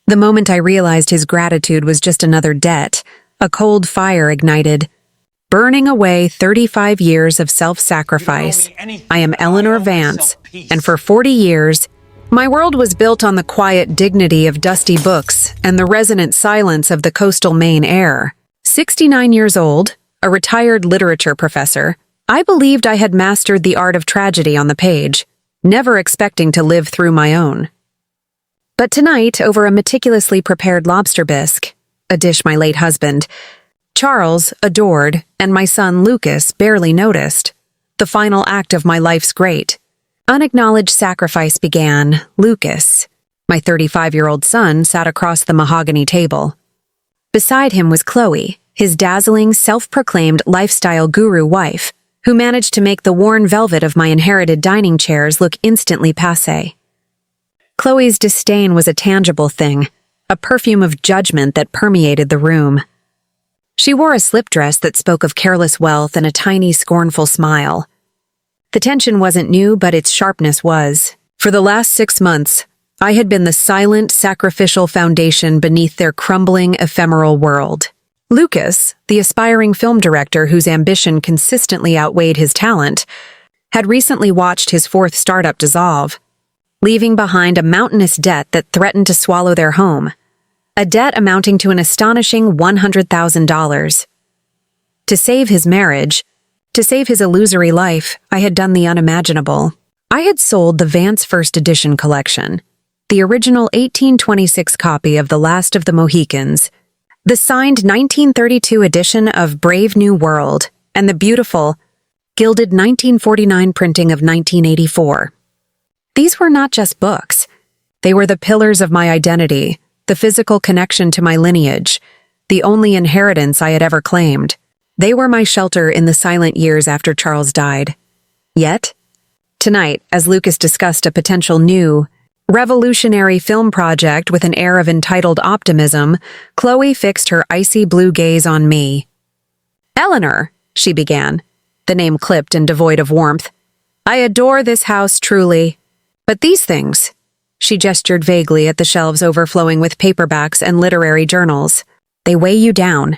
The moment I realized his gratitude was just another debt, a cold fire ignited, burning away 35 years of self-sacrifice. I am Eleanor Vance, and for 40 years, my world was built on the quiet dignity of dusty books and the resonant silence of the coastal Maine air. 69 years old, a retired literature professor, I believed I had mastered the art of tragedy on the page, never expecting to live through my own. But tonight, over a meticulously prepared lobster bisque, a dish my late husband, Charles adored, and my son Lucas barely noticed, the final act of my life's great, unacknowledged sacrifice began. Lucas, my 35-year-old son, sat across the mahogany table. Beside him was Chloe, his dazzling, self-proclaimed lifestyle guru wife, who managed to make the worn velvet of my inherited dining chairs look instantly passé. Chloe's disdain was a tangible thing, a perfume of judgment that permeated the room. She wore a slip dress that spoke of careless wealth and a tiny, scornful smile. The tension wasn't new, but its sharpness was. For the last 6 months, I had been the silent, sacrificial foundation beneath their crumbling, ephemeral world. Lucas, the aspiring film director whose ambition consistently outweighed his talent, had recently watched his 4th startup dissolve, leaving behind a mountainous debt that threatened to swallow their home, a debt amounting to an astonishing $100,000. To save his marriage, to save his illusory life, I had done the unimaginable. I had sold the Vance First Edition collection, the original 1826 copy of The Last of the Mohicans, the signed 1932 edition of Brave New World, and the beautiful, gilded 1949 printing of 1984. These were not just books. They were the pillars of my identity, the physical connection to my lineage, the only inheritance I had ever claimed. They were my shelter in the silent years after Charles died. Yet, tonight, as Lucas discussed a potential new, revolutionary film project with an air of entitled optimism, Chloe fixed her icy blue gaze on me. "Eleanor," she began, the name clipped and devoid of warmth, "I adore this house truly. But these things," she gestured vaguely at the shelves overflowing with paperbacks and literary journals, "they weigh you down.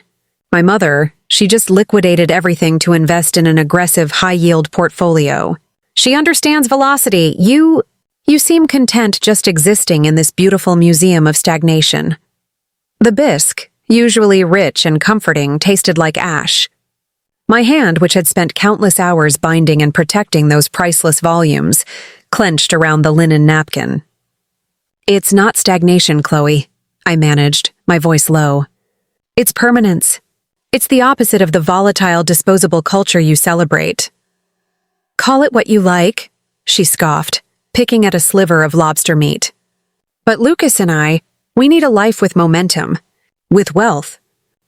My mother, she just liquidated everything to invest in an aggressive high-yield portfolio. She understands velocity. You seem content just existing in this beautiful museum of stagnation." The bisque, usually rich and comforting, tasted like ash. My hand, which had spent countless hours binding and protecting those priceless volumes, clenched around the linen napkin. "It's not stagnation, Chloe," I managed, my voice low. "It's permanence. It's the opposite of the volatile, disposable culture you celebrate." "Call it what you like," she scoffed, picking at a sliver of lobster meat. "But Lucas and we need a life with momentum, with wealth.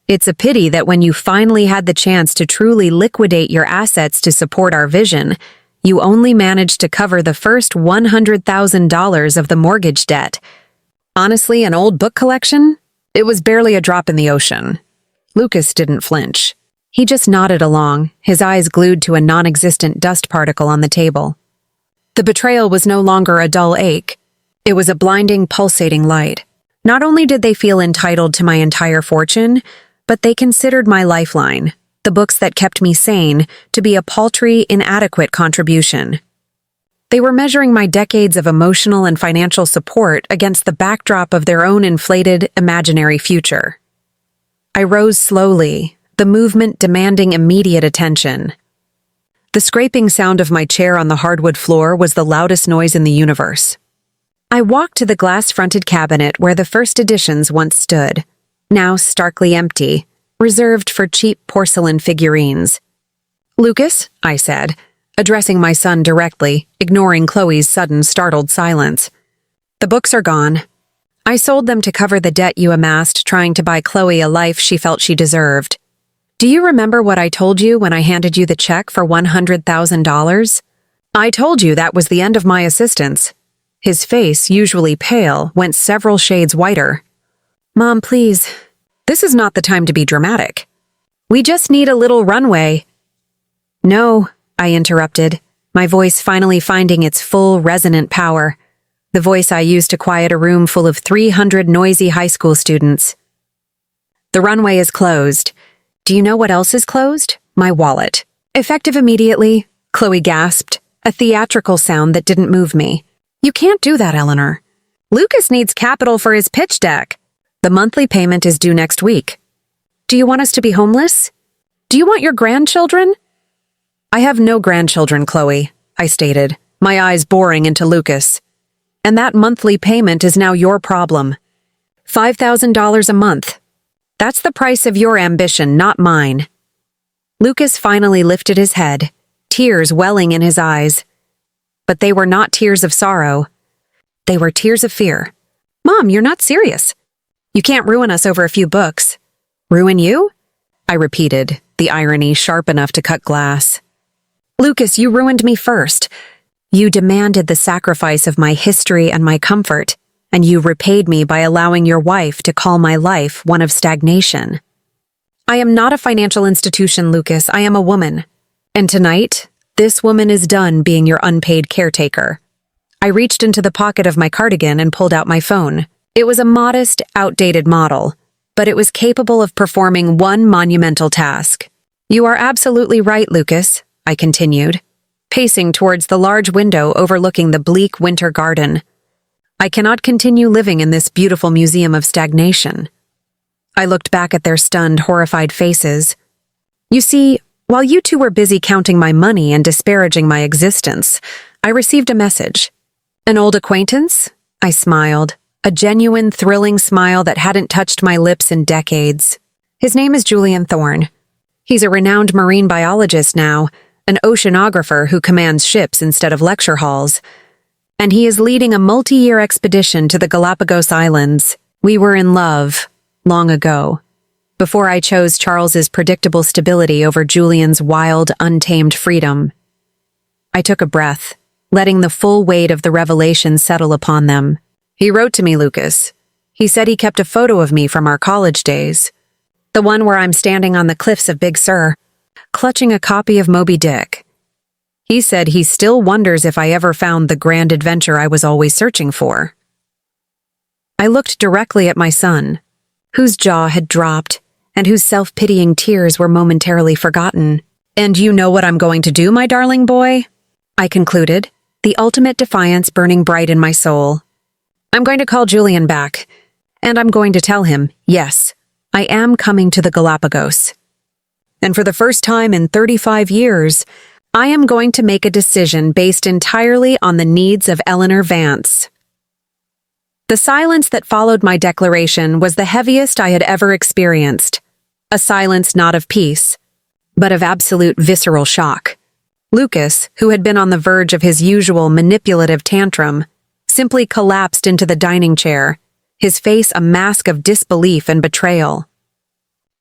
It's a pity that when you finally had the chance to truly liquidate your assets to support our vision, you only managed to cover the first $100,000 of the mortgage debt. Honestly, an old book collection? It was barely a drop in the ocean." Lucas didn't flinch. He just nodded along, his eyes glued to a non-existent dust particle on the table. The betrayal was no longer a dull ache. It was a blinding, pulsating light. Not only did they feel entitled to my entire fortune, but they considered my lifeline, the books that kept me sane, to be a paltry, inadequate contribution. They were measuring my decades of emotional and financial support against the backdrop of their own inflated, imaginary future. I rose slowly, the movement demanding immediate attention. The scraping sound of my chair on the hardwood floor was the loudest noise in the universe. I walked to the glass-fronted cabinet where the first editions once stood, now starkly empty, reserved for cheap porcelain figurines. "Lucas," I said, addressing my son directly, ignoring Chloe's sudden startled silence. "The books are gone. I sold them to cover the debt you amassed trying to buy Chloe a life she felt she deserved. Do you remember what I told you when I handed you the check for $100,000? I told you that was the end of my assistance." His face, usually pale, went several shades whiter. "Mom, please. This is not the time to be dramatic. We just need a little runway." "No," I interrupted, my voice finally finding its full, resonant power. the voice I used to quiet a room full of 300 noisy high school students. The runway is closed. Do you know what else is closed? My wallet. Effective immediately, Chloe gasped, a theatrical sound that didn't move me. You can't do that, Eleanor. Lucas needs capital for his pitch deck. The monthly payment is due next week. Do you want us to be homeless? Do you want your grandchildren? I have no grandchildren, Chloe, I stated, my eyes boring into Lucas. And that monthly payment is now your problem. $5,000 a month. That's the price of your ambition, not mine. Lucas finally lifted his head, tears welling in his eyes. But they were not tears of sorrow. They were tears of fear. Mom, you're not serious. You can't ruin us over a few books. Ruin you? I repeated, the irony sharp enough to cut glass. Lucas, you ruined me first. You demanded the sacrifice of my history and my comfort, and you repaid me by allowing your wife to call my life one of stagnation. I am not a financial institution, Lucas. I am a woman. And tonight, this woman is done being your unpaid caretaker. I reached into the pocket of my cardigan and pulled out my phone. It was a modest, outdated model, but it was capable of performing one monumental task. You are absolutely right, Lucas, I continued, pacing towards the large window overlooking the bleak winter garden. I cannot continue living in this beautiful museum of stagnation. I looked back at their stunned, horrified faces. You see, while you two were busy counting my money and disparaging my existence, I received a message. An old acquaintance? I smiled, a genuine, thrilling smile that hadn't touched my lips in decades. His name is Julian Thorne. He's a renowned marine biologist now, an oceanographer who commands ships instead of lecture halls. And he is leading a multi-year expedition to the Galápagos Islands. We were in love, long ago, before I chose Charles's predictable stability over Julian's wild, untamed freedom. I took a breath, letting the full weight of the revelation settle upon them. He wrote to me, Lucas. He said he kept a photo of me from our college days. The one where I'm standing on the cliffs of Big Sur, clutching a copy of Moby Dick. He said he still wonders if I ever found the grand adventure I was always searching for. I looked directly at my son, whose jaw had dropped and whose self-pitying tears were momentarily forgotten. And you know what I'm going to do, my darling boy? I concluded, the ultimate defiance burning bright in my soul. I'm going to call Julian back, and I'm going to tell him, yes, I am coming to the Galápagos. And for the first time in 35 years, I am going to make a decision based entirely on the needs of Eleanor Vance. The silence that followed my declaration was the heaviest I had ever experienced, a silence not of peace, but of absolute visceral shock. Lucas, who had been on the verge of his usual manipulative tantrum, simply collapsed into the dining chair, his face a mask of disbelief and betrayal.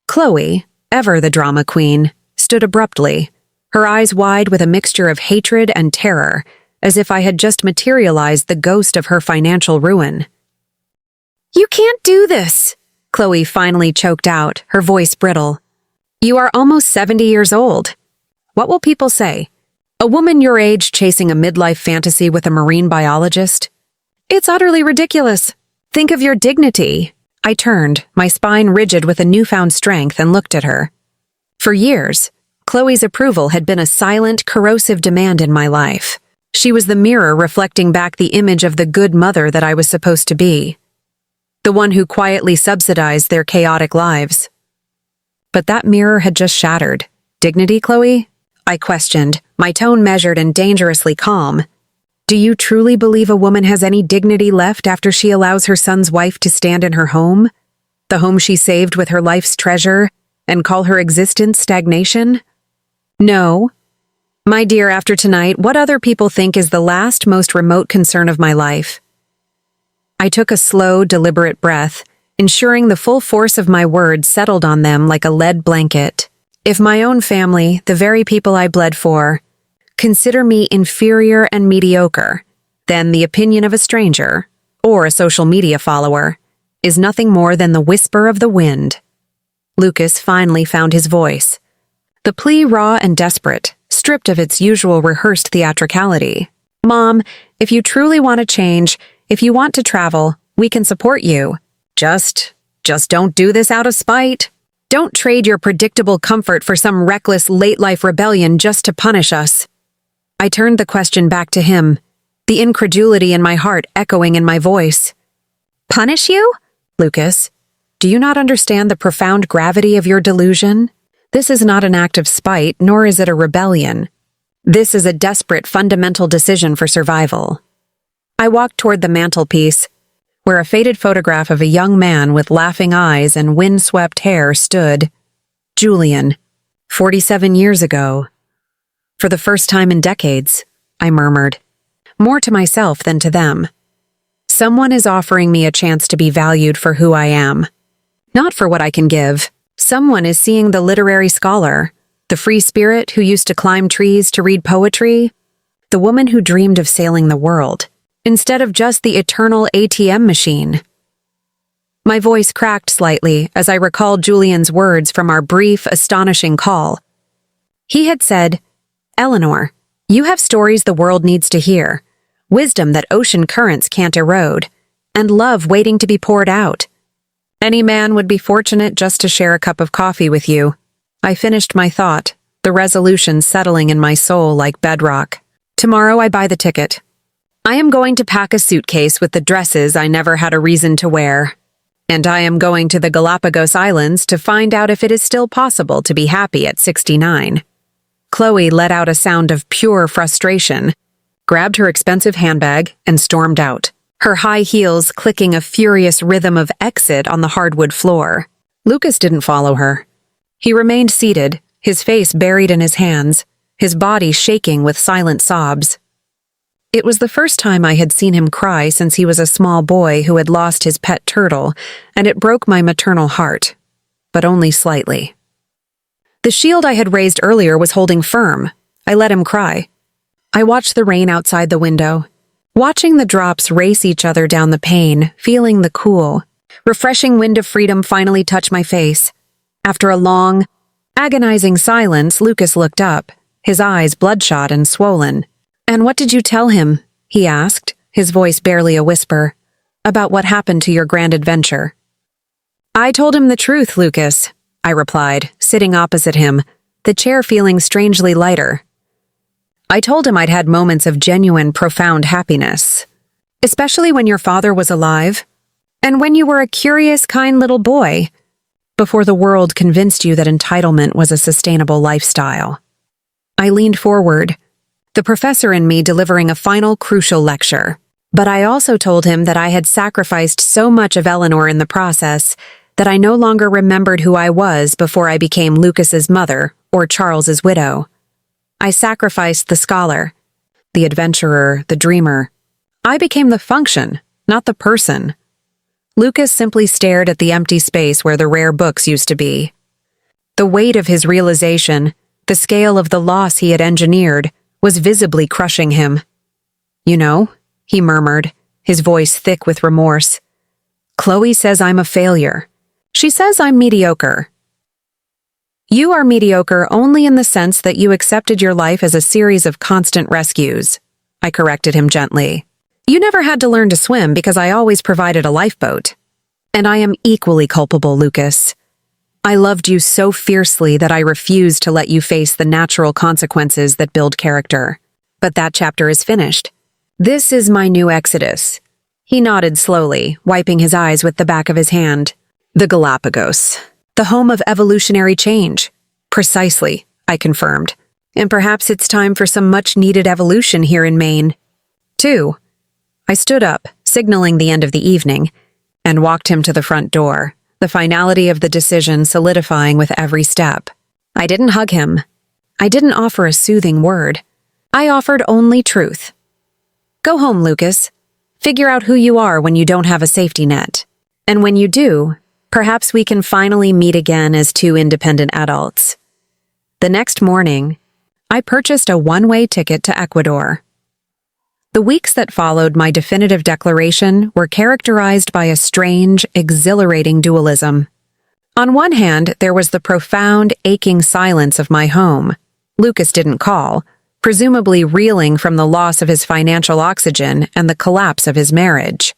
Chloe, ever the drama queen, stood abruptly, her eyes wide with a mixture of hatred and terror, as if I had just materialized the ghost of her financial ruin. You can't do this, Chloe finally choked out, her voice brittle. You are almost 70 years old. What will people say? A woman your age chasing a midlife fantasy with a marine biologist? It's utterly ridiculous. Think of your dignity. I turned, my spine rigid with a newfound strength, and looked at her. For years, Chloe's approval had been a silent, corrosive demand in my life. She was the mirror reflecting back the image of the good mother that I was supposed to be. The one who quietly subsidized their chaotic lives. But that mirror had just shattered. Dignity, Chloe? I questioned, my tone measured and dangerously calm. Do you truly believe a woman has any dignity left after she allows her son's wife to stand in her home? The home she saved with her life's treasure, and call her existence stagnation? No. My dear, after tonight, what other people think is the last, most remote concern of my life. I took a slow, deliberate breath, ensuring the full force of my words settled on them like a lead blanket. If my own family, the very people I bled for, consider me inferior and mediocre, then the opinion of a stranger, or a social media follower, is nothing more than the whisper of the wind. Lucas finally found his voice. The plea raw and desperate, stripped of its usual rehearsed theatricality. Mom, if you truly want to change, If you want to travel, we can support you. Just don't do this out of spite. Don't trade your predictable comfort for some reckless late-life rebellion just to punish us." I turned the question back to him, the incredulity in my heart echoing in my voice. "Punish you? Lucas, do you not understand the profound gravity of your delusion? This is not an act of spite, nor is it a rebellion. This is a desperate, fundamental decision for survival." I walked toward the mantelpiece, where a faded photograph of a young man with laughing eyes and wind-swept hair stood. Julian, 47 years ago. "For the first time in decades," I murmured, more to myself than to them. "Someone is offering me a chance to be valued for who I am, not for what I can give. Someone is seeing the literary scholar, the free spirit who used to climb trees to read poetry, the woman who dreamed of sailing the world, instead of just the eternal ATM machine." My voice cracked slightly as I recalled Julian's words from our brief, astonishing call. He had said, "Eleanor, you have stories the world needs to hear, wisdom that ocean currents can't erode, and love waiting to be poured out. Any man would be fortunate just to share a cup of coffee with you." I finished my thought, the resolution settling in my soul like bedrock. "Tomorrow I buy the ticket. I am going to pack a suitcase with the dresses I never had a reason to wear. And I am going to the Galápagos Islands to find out if it is still possible to be happy at 69. Chloe let out a sound of pure frustration, grabbed her expensive handbag, and stormed out, her high heels clicking a furious rhythm of exit on the hardwood floor. Lucas didn't follow her. He remained seated, his face buried in his hands, his body shaking with silent sobs. It was the first time I had seen him cry since he was a small boy who had lost his pet turtle, and it broke my maternal heart, but only slightly. The shield I had raised earlier was holding firm. I let him cry. I watched the rain outside the window, watching the drops race each other down the pane, feeling the cool, refreshing wind of freedom finally touch my face. After a long, agonizing silence, Lucas looked up, his eyes bloodshot and swollen. "And what did you tell him?" he asked, his voice barely a whisper, "about what happened to your grand adventure?" "I told him the truth, Lucas," I replied, sitting opposite him, the chair feeling strangely lighter. "I told him I'd had moments of genuine, profound happiness, especially when your father was alive, and when you were a curious, kind little boy, before the world convinced you that entitlement was a sustainable lifestyle." I leaned forward, the professor in me delivering a final crucial lecture. But I also told him that I had sacrificed so much of Eleanor in the process that I no longer remembered who I was before I became Lucas's mother or Charles's widow. I sacrificed the scholar, the adventurer, the dreamer. I became the function, not the person. Lucas simply stared at the empty space where the rare books used to be. The weight of his realization, the scale of the loss he had engineered, was visibly crushing him. "You know," he murmured, his voice thick with remorse, "Chloe says I'm a failure. She says I'm mediocre." "You are mediocre only in the sense that you accepted your life as a series of constant rescues," I corrected him gently. "You never had to learn to swim because I always provided a lifeboat. And I am equally culpable, Lucas. I loved you so fiercely that I refused to let you face the natural consequences that build character. But that chapter is finished. This is my new exodus." He nodded slowly, wiping his eyes with the back of his hand. "The Galápagos, the home of evolutionary change." "Precisely," I confirmed. "And perhaps it's time for some much-needed evolution here in Maine, too." I stood up, signaling the end of the evening, and walked him to the front door, the finality of the decision solidifying with every step. I didn't hug him. I didn't offer a soothing word. I offered only truth. "Go home, Lucas. Figure out who you are when you don't have a safety net. And when you do, perhaps we can finally meet again as two independent adults." The next morning, I purchased a one-way ticket to Ecuador. The weeks that followed my definitive declaration were characterized by a strange, exhilarating dualism. On one hand, there was the profound, aching silence of my home. Lucas didn't call, presumably reeling from the loss of his financial oxygen and the collapse of his marriage.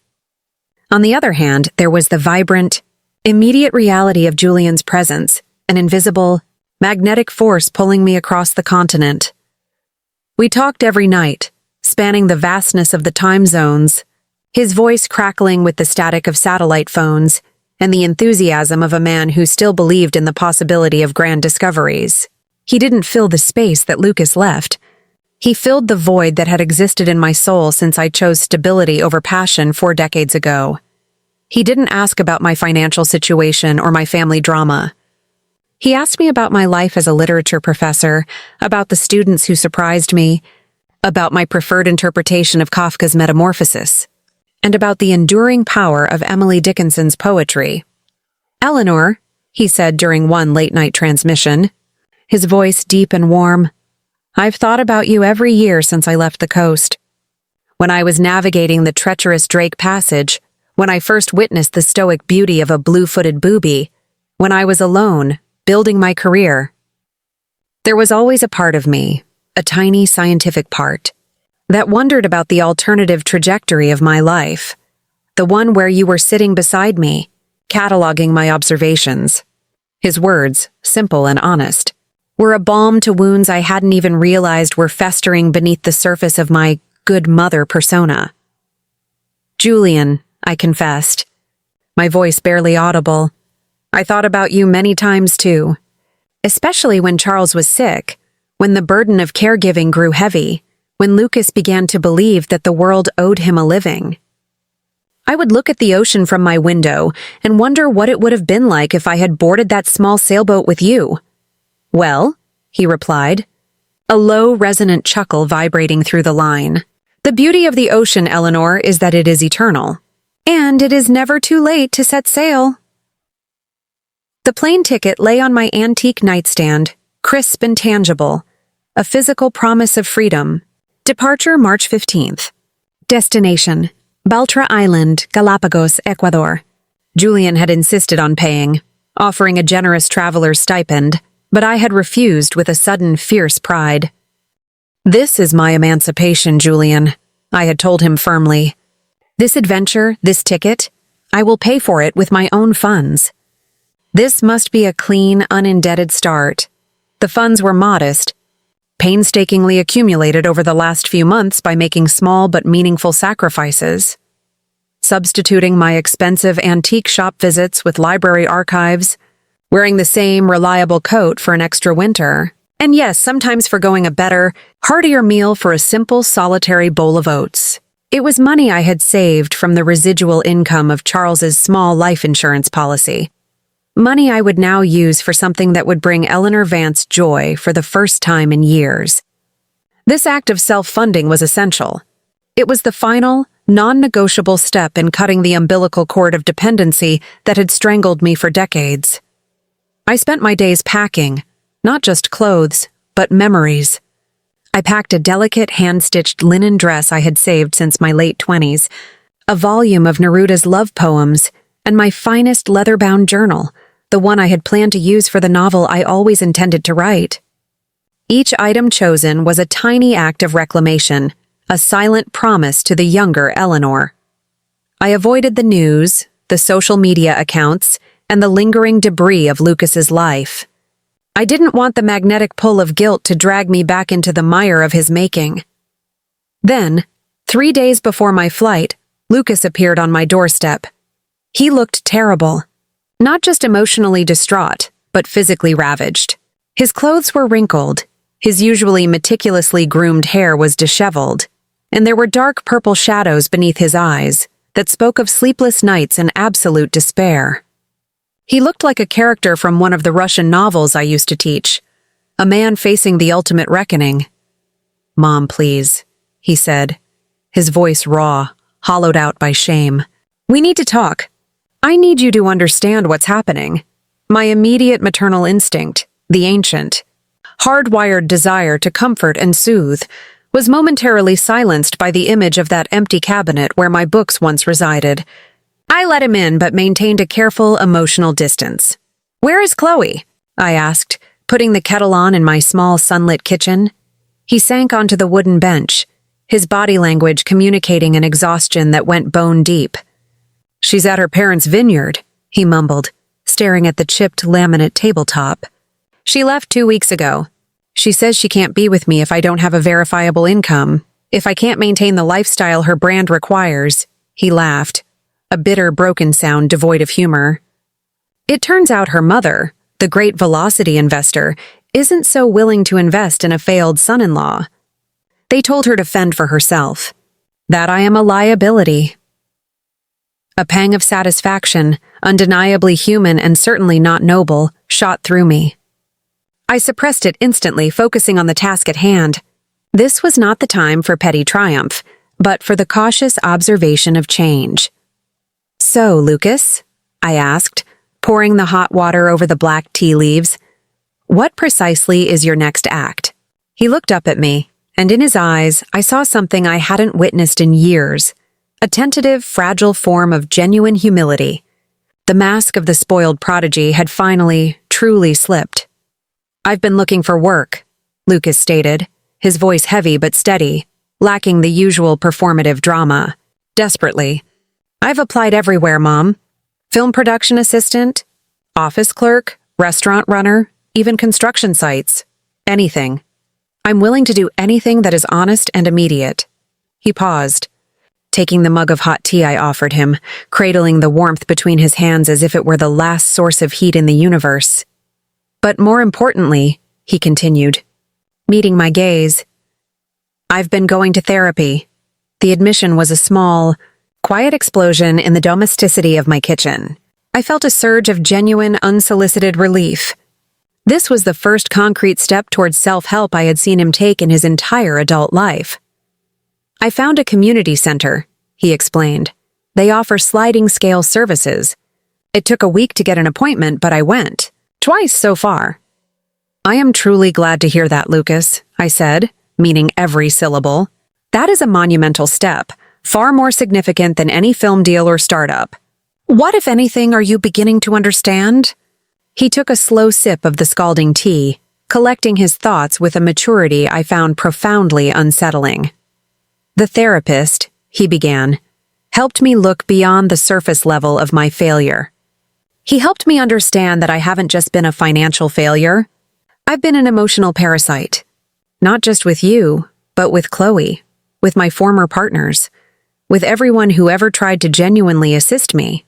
On the other hand, there was the vibrant, immediate reality of Julian's presence, an invisible, magnetic force pulling me across the continent. We talked every night, spanning the vastness of the time zones, his voice crackling with the static of satellite phones and the enthusiasm of a man who still believed in the possibility of grand discoveries. He didn't fill the space that Lucas left. He filled the void that had existed in my soul since I chose stability over passion 4 decades ago. He didn't ask about my financial situation or my family drama. He asked me about my life as a literature professor, about the students who surprised me, about my preferred interpretation of Kafka's Metamorphosis, and about the enduring power of Emily Dickinson's poetry. "Eleanor," he said during one late-night transmission, his voice deep and warm, "I've thought about you every year since I left the coast. When I was navigating the treacherous Drake Passage, when I first witnessed the stoic beauty of a blue-footed booby, when I was alone, building my career. There was always a part of me, a tiny scientific part, that wondered about the alternative trajectory of my life, the one where you were sitting beside me, cataloging my observations." His words, simple and honest, were a balm to wounds I hadn't even realized were festering beneath the surface of my good mother persona. "Julian," I confessed, my voice barely audible, "I thought about you many times too, especially when Charles was sick, when the burden of caregiving grew heavy, when Lucas began to believe that the world owed him a living. I would look at the ocean from my window and wonder what it would have been like if I had boarded that small sailboat with you." "Well," he replied, a low, resonant chuckle vibrating through the line, "the beauty of the ocean, Eleanor, is that it is eternal. And it is never too late to set sail." The plane ticket lay on my antique nightstand, crisp and tangible, a physical promise of freedom. Departure March 15th. Destination, Baltra Island, Galápagos, Ecuador. Julian had insisted on paying, offering a generous traveler's stipend, but I had refused with a sudden fierce pride. "This is my emancipation, Julian," I had told him firmly. "This adventure, this ticket, I will pay for it with my own funds. This must be a clean, unindebted start." The funds were modest, painstakingly accumulated over the last few months by making small but meaningful sacrifices. Substituting my expensive antique shop visits with library archives, wearing the same reliable coat for an extra winter, and yes, sometimes forgoing a better, heartier meal for a simple, solitary bowl of oats. It was money I had saved from the residual income of Charles's small life insurance policy. Money I would now use for something that would bring Eleanor Vance joy for the first time in years. This act of self-funding was essential. It was the final, non-negotiable step in cutting the umbilical cord of dependency that had strangled me for decades. I spent my days packing, not just clothes, but memories. I packed a delicate hand-stitched linen dress I had saved since my late 20s, a volume of Neruda's love poems, and my finest leather-bound journal, the one I had planned to use for the novel I always intended to write. Each item chosen was a tiny act of reclamation, a silent promise to the younger Eleanor. I avoided the news, the social media accounts, and the lingering debris of Lucas's life. I didn't want the magnetic pull of guilt to drag me back into the mire of his making. Then, 3 days before my flight, Lucas appeared on my doorstep. He looked terrible. Not just emotionally distraught, but physically ravaged. His clothes were wrinkled, his usually meticulously groomed hair was disheveled, and there were dark purple shadows beneath his eyes that spoke of sleepless nights and absolute despair. He looked like a character from one of the Russian novels I used to teach, a man facing the ultimate reckoning. "Mom, please," he said, his voice raw, hollowed out by shame. "We need to talk. I need you to understand what's happening." My immediate maternal instinct, the ancient, hardwired desire to comfort and soothe, was momentarily silenced by the image of that empty cabinet where my books once resided. I let him in but maintained a careful emotional distance. "Where is Chloe?" I asked, putting the kettle on in my small sunlit kitchen. He sank onto the wooden bench, his body language communicating an exhaustion that went bone deep. "She's at her parents' vineyard," he mumbled, staring at the chipped laminate tabletop. "She left 2 weeks ago. She says she can't be with me if I don't have a verifiable income, if I can't maintain the lifestyle her brand requires." He laughed, a bitter, broken sound devoid of humor. It turns out her mother, the great velocity investor, isn't so willing to invest in a failed son-in-law. They told her to fend for herself, that I am a liability. A pang of satisfaction, undeniably human and certainly not noble, shot through me. I suppressed it instantly, focusing on the task at hand. This was not the time for petty triumph, but for the cautious observation of change. "So, Lucas," I asked, pouring the hot water over the black tea leaves, "what precisely is your next act?" He looked up at me, and in his eyes I saw something I hadn't witnessed in years, a tentative, fragile form of genuine humility. The mask of the spoiled prodigy had finally, truly slipped. "I've been looking for work," Lucas stated, his voice heavy but steady, lacking the usual performative drama. "Desperately. I've applied everywhere, Mom. Film production assistant, office clerk, restaurant runner, even construction sites. Anything. I'm willing to do anything that is honest and immediate." He paused, taking the mug of hot tea I offered him, cradling the warmth between his hands as if it were the last source of heat in the universe. "But more importantly," he continued, meeting my gaze, "I've been going to therapy." The admission was a small, quiet explosion in the domesticity of my kitchen. I felt a surge of genuine, unsolicited relief. This was the first concrete step towards self-help I had seen him take in his entire adult life. "I found a community center," he explained. "They offer sliding-scale services. It took a week to get an appointment, but I went. Twice so far." "I am truly glad to hear that, Lucas," I said, meaning every syllable. "That is a monumental step, far more significant than any film deal or startup. What, if anything, are you beginning to understand?" He took a slow sip of the scalding tea, collecting his thoughts with a maturity I found profoundly unsettling. "The therapist," he began, "helped me look beyond the surface level of my failure. He helped me understand that I haven't just been a financial failure. I've been an emotional parasite. Not just with you, but with Chloe, with my former partners, with everyone who ever tried to genuinely assist me."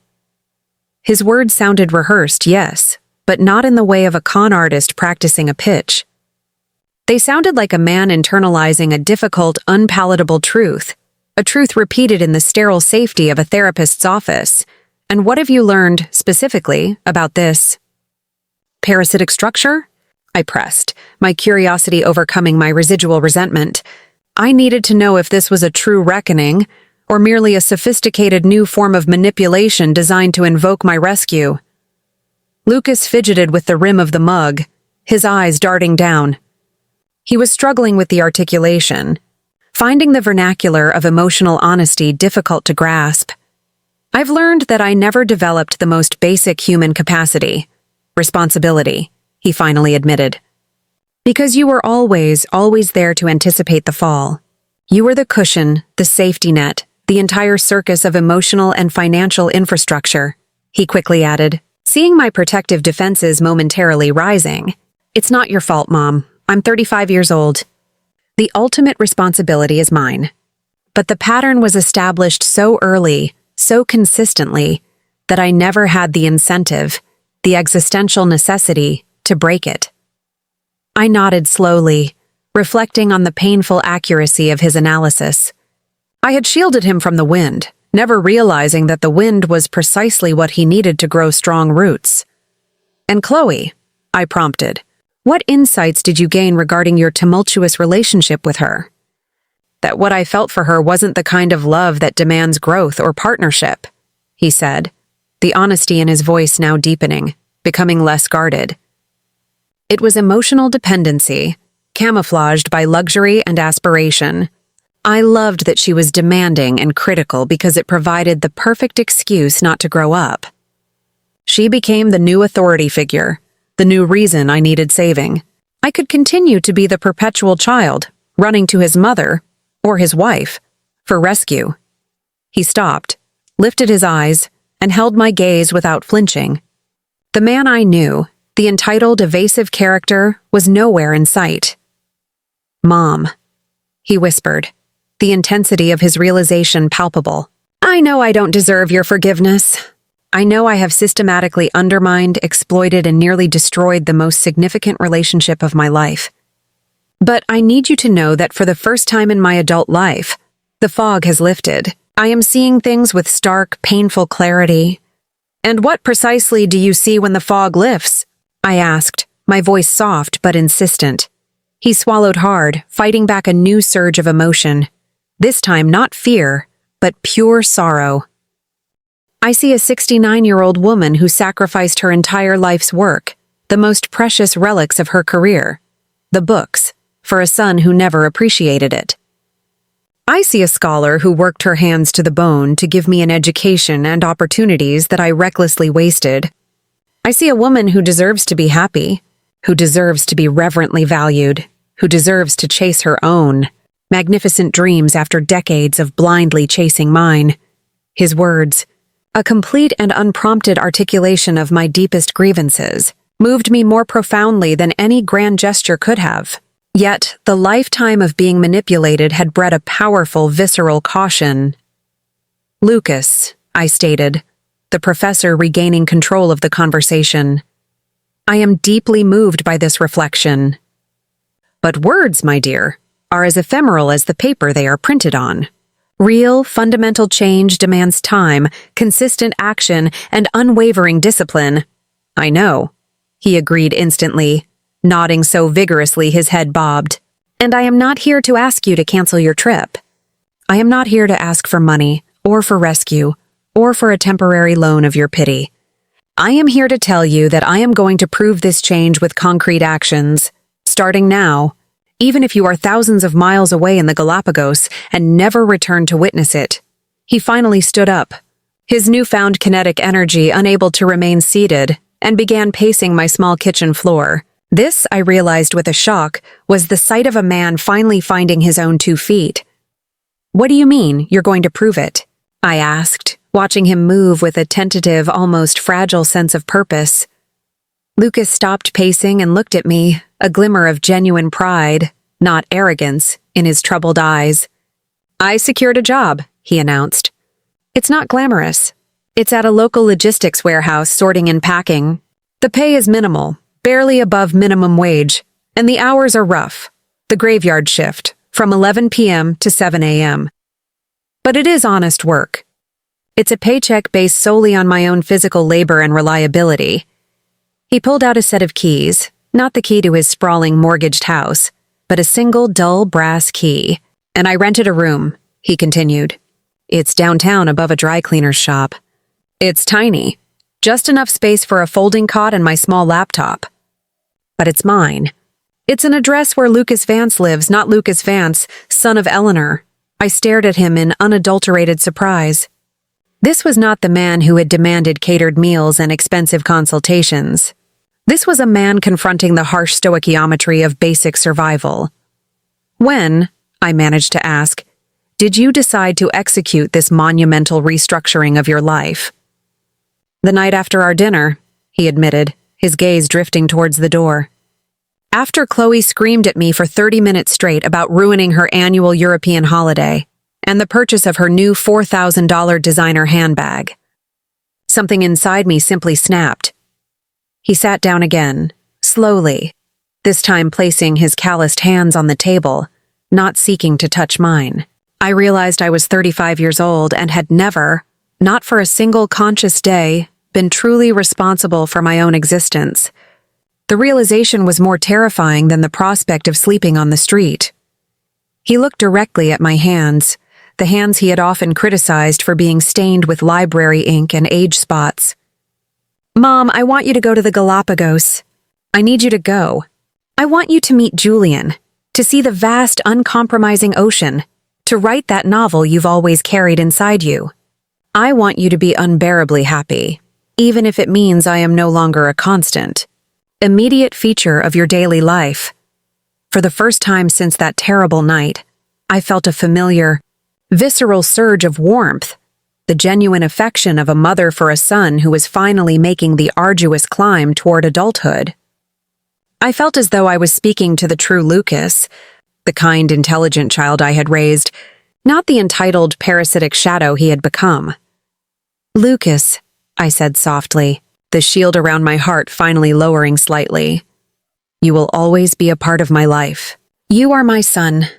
His words sounded rehearsed, yes, but not in the way of a con artist practicing a pitch. They sounded like a man internalizing a difficult, unpalatable truth, a truth repeated in the sterile safety of a therapist's office. "And what have you learned, specifically, about this?" "Parasitic structure?" I pressed, my curiosity overcoming my residual resentment. I needed to know if this was a true reckoning, or merely a sophisticated new form of manipulation designed to invoke my rescue. Lucas fidgeted with the rim of the mug, his eyes darting down. He was struggling with the articulation, finding the vernacular of emotional honesty difficult to grasp. "I've learned that I never developed the most basic human capacity, responsibility," he finally admitted. "Because you were always there to anticipate the fall. You were the cushion, the safety net, the entire circus of emotional and financial infrastructure," he quickly added, seeing my protective defenses momentarily rising. "It's not your fault, Mom. I'm 35 years old. The ultimate responsibility is mine. But the pattern was established so early, so consistently, that I never had the incentive, the existential necessity, to break it." I nodded slowly, reflecting on the painful accuracy of his analysis. I had shielded him from the wind, never realizing that the wind was precisely what he needed to grow strong roots. "And Chloe," I prompted, "what insights did you gain regarding your tumultuous relationship with her?" "That what I felt for her wasn't the kind of love that demands growth or partnership," he said, the honesty in his voice now deepening, becoming less guarded. "It was emotional dependency, camouflaged by luxury and aspiration. I loved that she was demanding and critical because it provided the perfect excuse not to grow up. She became the new authority figure, the new reason I needed saving. I could continue to be the perpetual child, running to his mother, or his wife, for rescue. He stopped, lifted his eyes, and held my gaze without flinching. The man I knew, the entitled, evasive character, was nowhere in sight. "Mom," he whispered, the intensity of his realization palpable. "I know I don't deserve your forgiveness. I know I have systematically undermined, exploited, and nearly destroyed the most significant relationship of my life. But I need you to know that for the first time in my adult life, the fog has lifted. I am seeing things with stark, painful clarity." "And what precisely do you see when the fog lifts?" I asked, my voice soft but insistent. He swallowed hard, fighting back a new surge of emotion. This time not fear, but pure sorrow. "I see a 69-year-old woman who sacrificed her entire life's work, the most precious relics of her career, the books, for a son who never appreciated it. I see a scholar who worked her hands to the bone to give me an education and opportunities that I recklessly wasted. I see a woman who deserves to be happy, who deserves to be reverently valued, who deserves to chase her own magnificent dreams after decades of blindly chasing mine." His words, a complete and unprompted articulation of my deepest grievances, moved me more profoundly than any grand gesture could have. Yet, the lifetime of being manipulated had bred a powerful, visceral caution. "Lucas," I stated, the professor regaining control of the conversation, "I am deeply moved by this reflection. But words, my dear, are as ephemeral as the paper they are printed on. Real, fundamental change demands time, consistent action, and unwavering discipline." "I know," he agreed instantly, nodding so vigorously his head bobbed. "And I am not here to ask you to cancel your trip. I am not here to ask for money, or for rescue, or for a temporary loan of your pity. I am here to tell you that I am going to prove this change with concrete actions, starting now, even if you are thousands of miles away in the Galápagos and never return to witness it." He finally stood up, his newfound kinetic energy unable to remain seated, and began pacing my small kitchen floor. This, I realized with a shock, was the sight of a man finally finding his own 2 feet. "What do you mean, you're going to prove it?" I asked, watching him move with a tentative, almost fragile sense of purpose. Lucas stopped pacing and looked at me, a glimmer of genuine pride, not arrogance, in his troubled eyes. "I secured a job," he announced. "It's not glamorous. It's at a local logistics warehouse sorting and packing. The pay is minimal, barely above minimum wage, and the hours are rough. The graveyard shift, from 11 p.m. to 7 a.m. But it is honest work. It's a paycheck based solely on my own physical labor and reliability." He pulled out a set of keys, not the key to his sprawling mortgaged house, but a single dull brass key. "And I rented a room," he continued. "It's downtown above a dry cleaner's shop. It's tiny, just enough space for a folding cot and my small laptop. But it's mine. It's an address where Lucas Vance lives, not Lucas Vance, son of Eleanor." I stared at him in unadulterated surprise. This was not the man who had demanded catered meals and expensive consultations. This was a man confronting the harsh stoichiometry of basic survival. "When," I managed to ask, "did you decide to execute this monumental restructuring of your life?" "The night after our dinner," he admitted, his gaze drifting towards the door. "After Chloe screamed at me for 30 minutes straight about ruining her annual European holiday and the purchase of her new $4,000 designer handbag. Something inside me simply snapped." He sat down again, slowly, this time placing his calloused hands on the table, not seeking to touch mine. I realized I was 35 years old and had never, not for a single conscious day, been truly responsible for my own existence. The realization was more terrifying than the prospect of sleeping on the street. He looked directly at my hands, the hands he had often criticized for being stained with library ink and age spots. "Mom, I want you to go to the Galápagos. I need you to go. I want you to meet Julian, to see the vast, uncompromising ocean, to write that novel you've always carried inside you. I want you to be unbearably happy, even if it means I am no longer a constant, immediate feature of your daily life. For the first time since that terrible night, I felt a familiar, visceral surge of warmth, the genuine affection of a mother for a son who was finally making the arduous climb toward adulthood. I felt as though I was speaking to the true Lucas, the kind, intelligent child I had raised, not the entitled, parasitic shadow he had become. "Lucas," I said softly, the shield around my heart finally lowering slightly. "You will always be a part of my life. You are my son,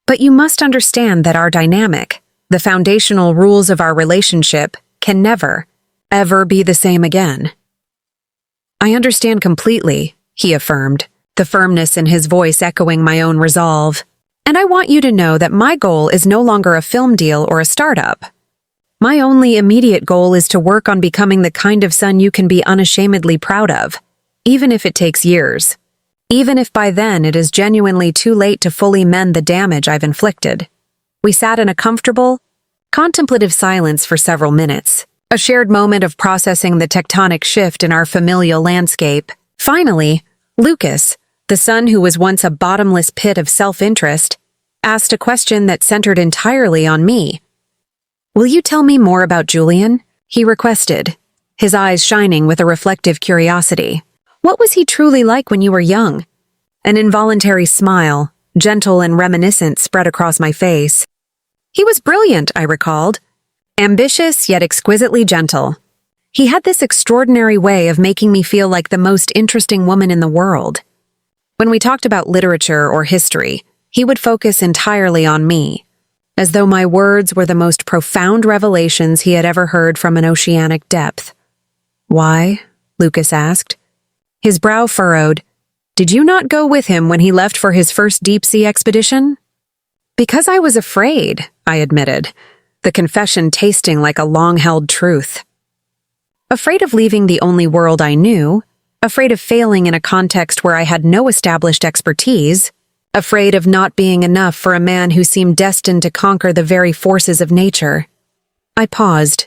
but you must understand that our dynamic, the foundational rules of our relationship, can never, ever be the same again." "I understand completely," he affirmed, the firmness in his voice echoing my own resolve. "And I want you to know that my goal is no longer a film deal or a startup. My only immediate goal is to work on becoming the kind of son you can be unashamedly proud of, even if it takes years. Even if by then it is genuinely too late to fully mend the damage I've inflicted." We sat in a comfortable, contemplative silence for several minutes, a shared moment of processing the tectonic shift in our familial landscape. Finally, Lucas, the son who was once a bottomless pit of self-interest, asked a question that centered entirely on me. "Will you tell me more about Julian?" he requested, his eyes shining with a reflective curiosity. "What was he truly like when you were young?" An involuntary smile, gentle and reminiscent, spread across my face. "He was brilliant," I recalled. "Ambitious yet exquisitely gentle. He had this extraordinary way of making me feel like the most interesting woman in the world. When we talked about literature or history, he would focus entirely on me, as though my words were the most profound revelations he had ever heard from an oceanic depth." "Why?" Lucas asked. His brow furrowed. "Did you not go with him when he left for his first deep-sea expedition?" "Because I was afraid," I admitted, the confession tasting like a long-held truth. Afraid of leaving the only world I knew, afraid of failing in a context where I had no established expertise, afraid of not being enough for a man who seemed destined to conquer the very forces of nature. I paused,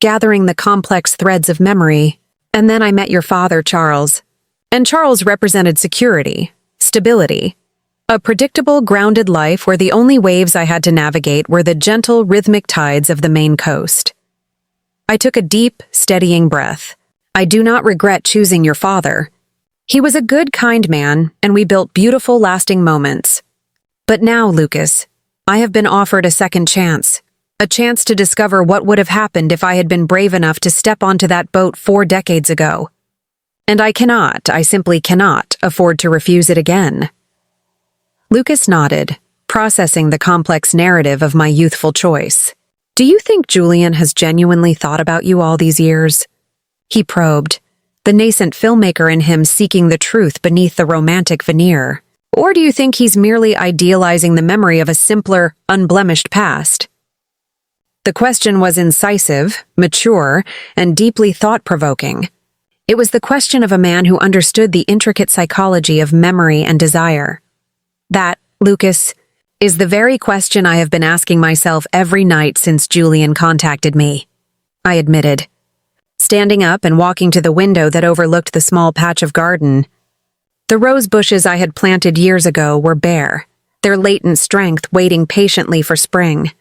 gathering the complex threads of memory, and then I met your father, Charles. And Charles represented security, stability, a predictable, grounded life where the only waves I had to navigate were the gentle, rhythmic tides of the Maine coast. I took a deep, steadying breath. "I do not regret choosing your father. He was a good, kind man, and we built beautiful, lasting moments. But now, Lucas, I have been offered a second chance, a chance to discover what would have happened if I had been brave enough to step onto that boat 4 decades ago. And I simply cannot afford to refuse it again." Lucas nodded, processing the complex narrative of my youthful choice. "Do you think Julian has genuinely thought about you all these years?" He probed, the nascent filmmaker in him seeking the truth beneath the romantic veneer. "Or do you think he's merely idealizing the memory of a simpler, unblemished past?" The question was incisive, mature, and deeply thought-provoking. It was the question of a man who understood the intricate psychology of memory and desire. That, Lucas, is the very question I have been asking myself every night since Julian contacted me, I admitted, standing up and walking to the window that overlooked the small patch of garden. The rose bushes I had planted years ago were bare, their latent strength waiting patiently for spring.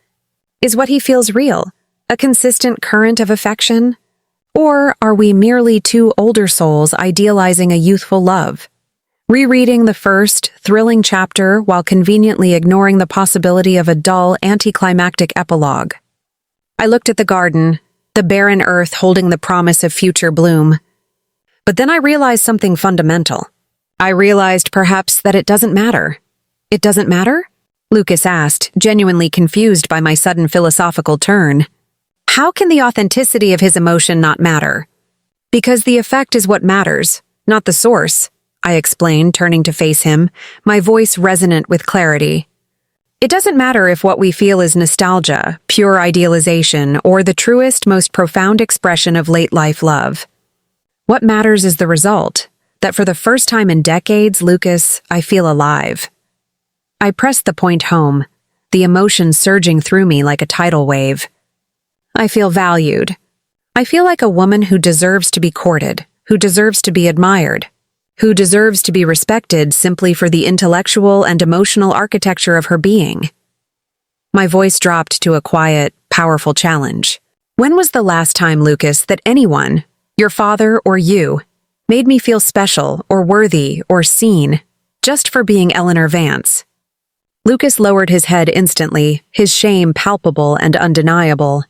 Is what he feels real, a consistent current of affection? Or are we merely two older souls idealizing a youthful love, rereading the first, thrilling chapter while conveniently ignoring the possibility of a dull, anticlimactic epilogue? I looked at the garden, the barren earth holding the promise of future bloom. But then I realized something fundamental. I realized perhaps that it doesn't matter. "It doesn't matter?" Lucas asked, genuinely confused by my sudden philosophical turn. "How can the authenticity of his emotion not matter?" "Because the effect is what matters, not the source," I explained, turning to face him, my voice resonant with clarity. "It doesn't matter if what we feel is nostalgia, pure idealization, or the truest, most profound expression of late-life love. What matters is the result, that for the first time in decades, Lucas, I feel alive." I pressed the point home, the emotion surging through me like a tidal wave. I feel valued. I feel like a woman who deserves to be courted, who deserves to be admired, who deserves to be respected simply for the intellectual and emotional architecture of her being. My voice dropped to a quiet, powerful challenge. When was the last time, Lucas, that anyone, your father or you, made me feel special or worthy or seen just for being Eleanor Vance? Lucas lowered his head instantly, his shame palpable and undeniable.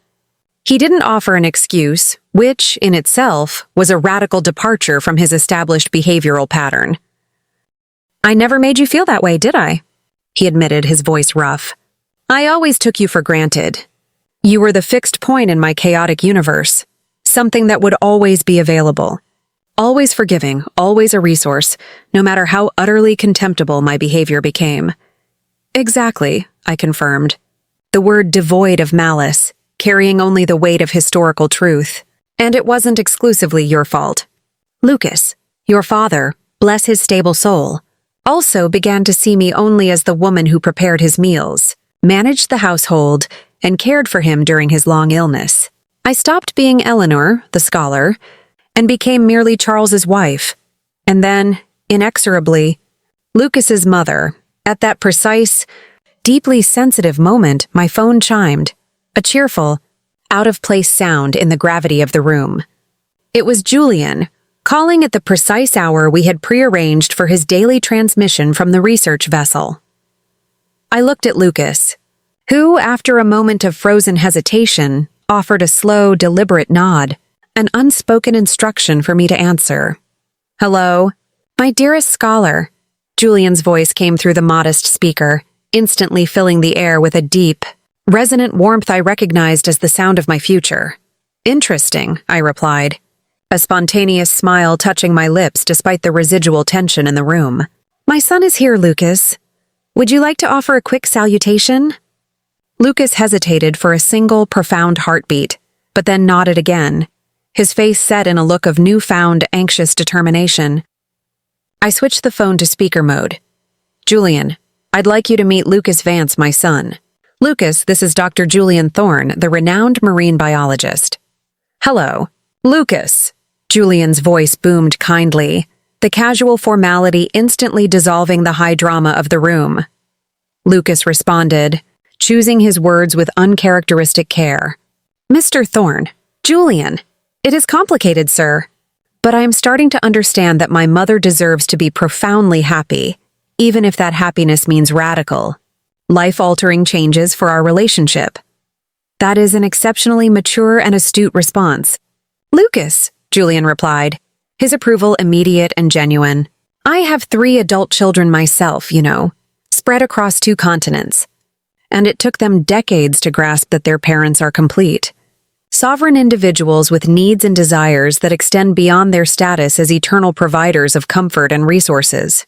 He didn't offer an excuse, which, in itself, was a radical departure from his established behavioral pattern. "I never made you feel that way, did I?" he admitted, his voice rough. "I always took you for granted. You were the fixed point in my chaotic universe, something that would always be available. Always forgiving, always a resource, no matter how utterly contemptible my behavior became." "Exactly," I confirmed. The word devoid of malice, carrying only the weight of historical truth. "And it wasn't exclusively your fault. Lucas, your father, bless his stable soul, also began to see me only as the woman who prepared his meals, managed the household, and cared for him during his long illness. I stopped being Eleanor, the scholar, and became merely Charles's wife. And then, inexorably, Lucas's mother. At that precise, deeply sensitive moment, my phone chimed, a cheerful, out-of-place sound in the gravity of the room. It was Julian, calling at the precise hour we had prearranged for his daily transmission from the research vessel. I looked at Lucas, who, after a moment of frozen hesitation, offered a slow, deliberate nod, an unspoken instruction for me to answer. "Hello, my dearest scholar." Julian's voice came through the modest speaker, instantly filling the air with a deep, resonant warmth I recognized as the sound of my future. "Interesting," I replied, a spontaneous smile touching my lips despite the residual tension in the room. "My son is here, Lucas. Would you like to offer a quick salutation?" Lucas hesitated for a single, profound heartbeat, but then nodded again, his face set in a look of newfound, anxious determination. I switched the phone to speaker mode. "Julian, I'd like you to meet Lucas Vance, my son. Lucas, this is Dr. Julian Thorne, the renowned marine biologist." "Hello, Lucas." Julian's voice boomed kindly, the casual formality instantly dissolving the high drama of the room. Lucas responded, choosing his words with uncharacteristic care. "Mr. Thorne, Julian, it is complicated, sir. But I am starting to understand that my mother deserves to be profoundly happy, even if that happiness means radical, life-altering changes for our relationship. That is an exceptionally mature and astute response." "Lucas," Julian replied, his approval immediate and genuine. "I have 3 adult children myself, spread across 2 continents. And it took them decades to grasp that their parents are complete. Sovereign individuals with needs and desires that extend beyond their status as eternal providers of comfort and resources."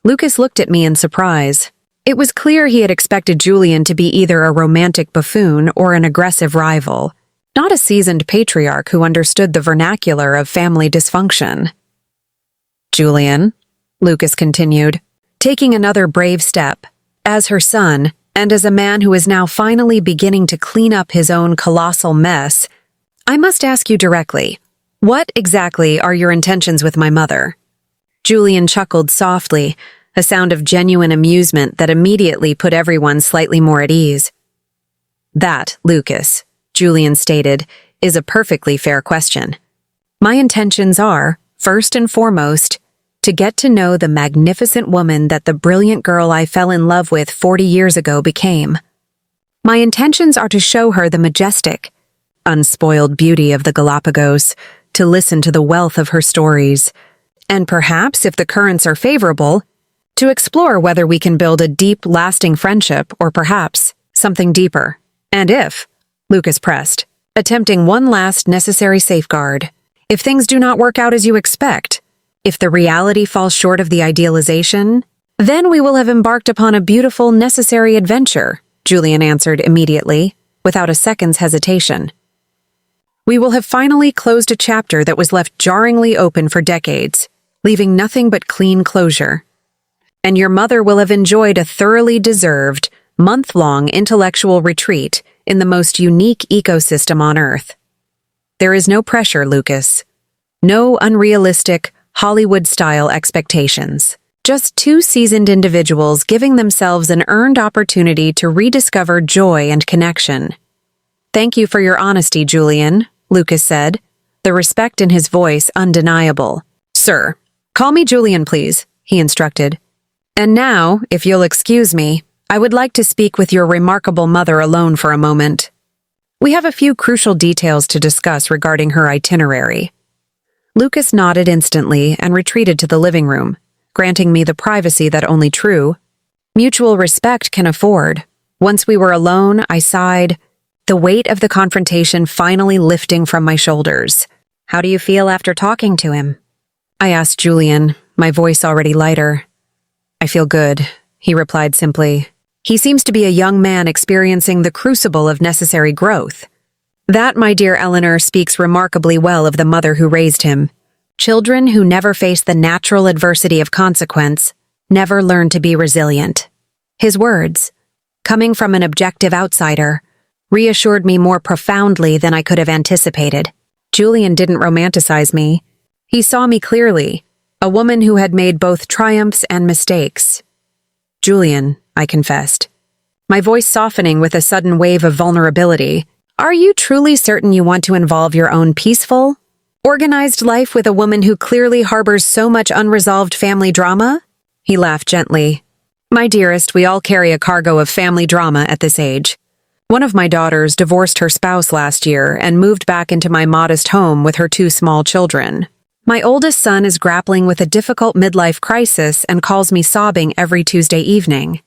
Lucas looked at me in surprise. It was clear he had expected Julian to be either a romantic buffoon or an aggressive rival, not a seasoned patriarch who understood the vernacular of family dysfunction. "Julian," Lucas continued, taking another brave step, as her son, and as a man who is now finally beginning to clean up his own colossal mess, "I must ask you directly, what exactly are your intentions with my mother?" Julian chuckled softly, a sound of genuine amusement that immediately put everyone slightly more at ease. "That, Lucas," Julian stated, "is a perfectly fair question. My intentions are, first and foremost, to get to know the magnificent woman that the brilliant girl I fell in love with 40 years ago became. My intentions are to show her the majestic, unspoiled beauty of the Galápagos, to listen to the wealth of her stories, and perhaps, if the currents are favorable, to explore whether we can build a deep, lasting friendship or perhaps something deeper. And if," Lucas pressed, attempting one last necessary safeguard, "if things do not work out as you expect, if the reality falls short of the idealization, then we will have embarked upon a beautiful, necessary adventure," Julian answered immediately, without a second's hesitation. "We will have finally closed a chapter that was left jarringly open for decades, leaving nothing but clean closure. And your mother will have enjoyed a thoroughly deserved, month-long intellectual retreat in the most unique ecosystem on Earth. There is no pressure, Lucas. No unrealistic, Hollywood-style expectations. Just two seasoned individuals giving themselves an earned opportunity to rediscover joy and connection. "Thank you for your honesty, Julian," Lucas said, the respect in his voice undeniable. "Sir, call me Julian, please," he instructed. "And now, if you'll excuse me, I would like to speak with your remarkable mother alone for a moment. We have a few crucial details to discuss regarding her itinerary." Lucas nodded instantly and retreated to the living room, granting me the privacy that only true, mutual respect can afford. Once we were alone, I sighed, the weight of the confrontation finally lifting from my shoulders. "How do you feel after talking to him?" I asked Julian, my voice already lighter. "I feel good," he replied simply. "He seems to be a young man experiencing the crucible of necessary growth. That, my dear Eleanor, speaks remarkably well of the mother who raised him. Children who never face the natural adversity of consequence never learn to be resilient." His words, coming from an objective outsider, reassured me more profoundly than I could have anticipated. Julian didn't romanticize me. He saw me clearly, a woman who had made both triumphs and mistakes. "Julian," I confessed, my voice softening with a sudden wave of vulnerability, "are you truly certain you want to involve your own peaceful, organized life with a woman who clearly harbors so much unresolved family drama?" He laughed gently. "My dearest, we all carry a cargo of family drama at this age. One of my daughters divorced her spouse last year and moved back into my modest home with her two small children. My oldest son is grappling with a difficult midlife crisis and calls me sobbing every Tuesday evening.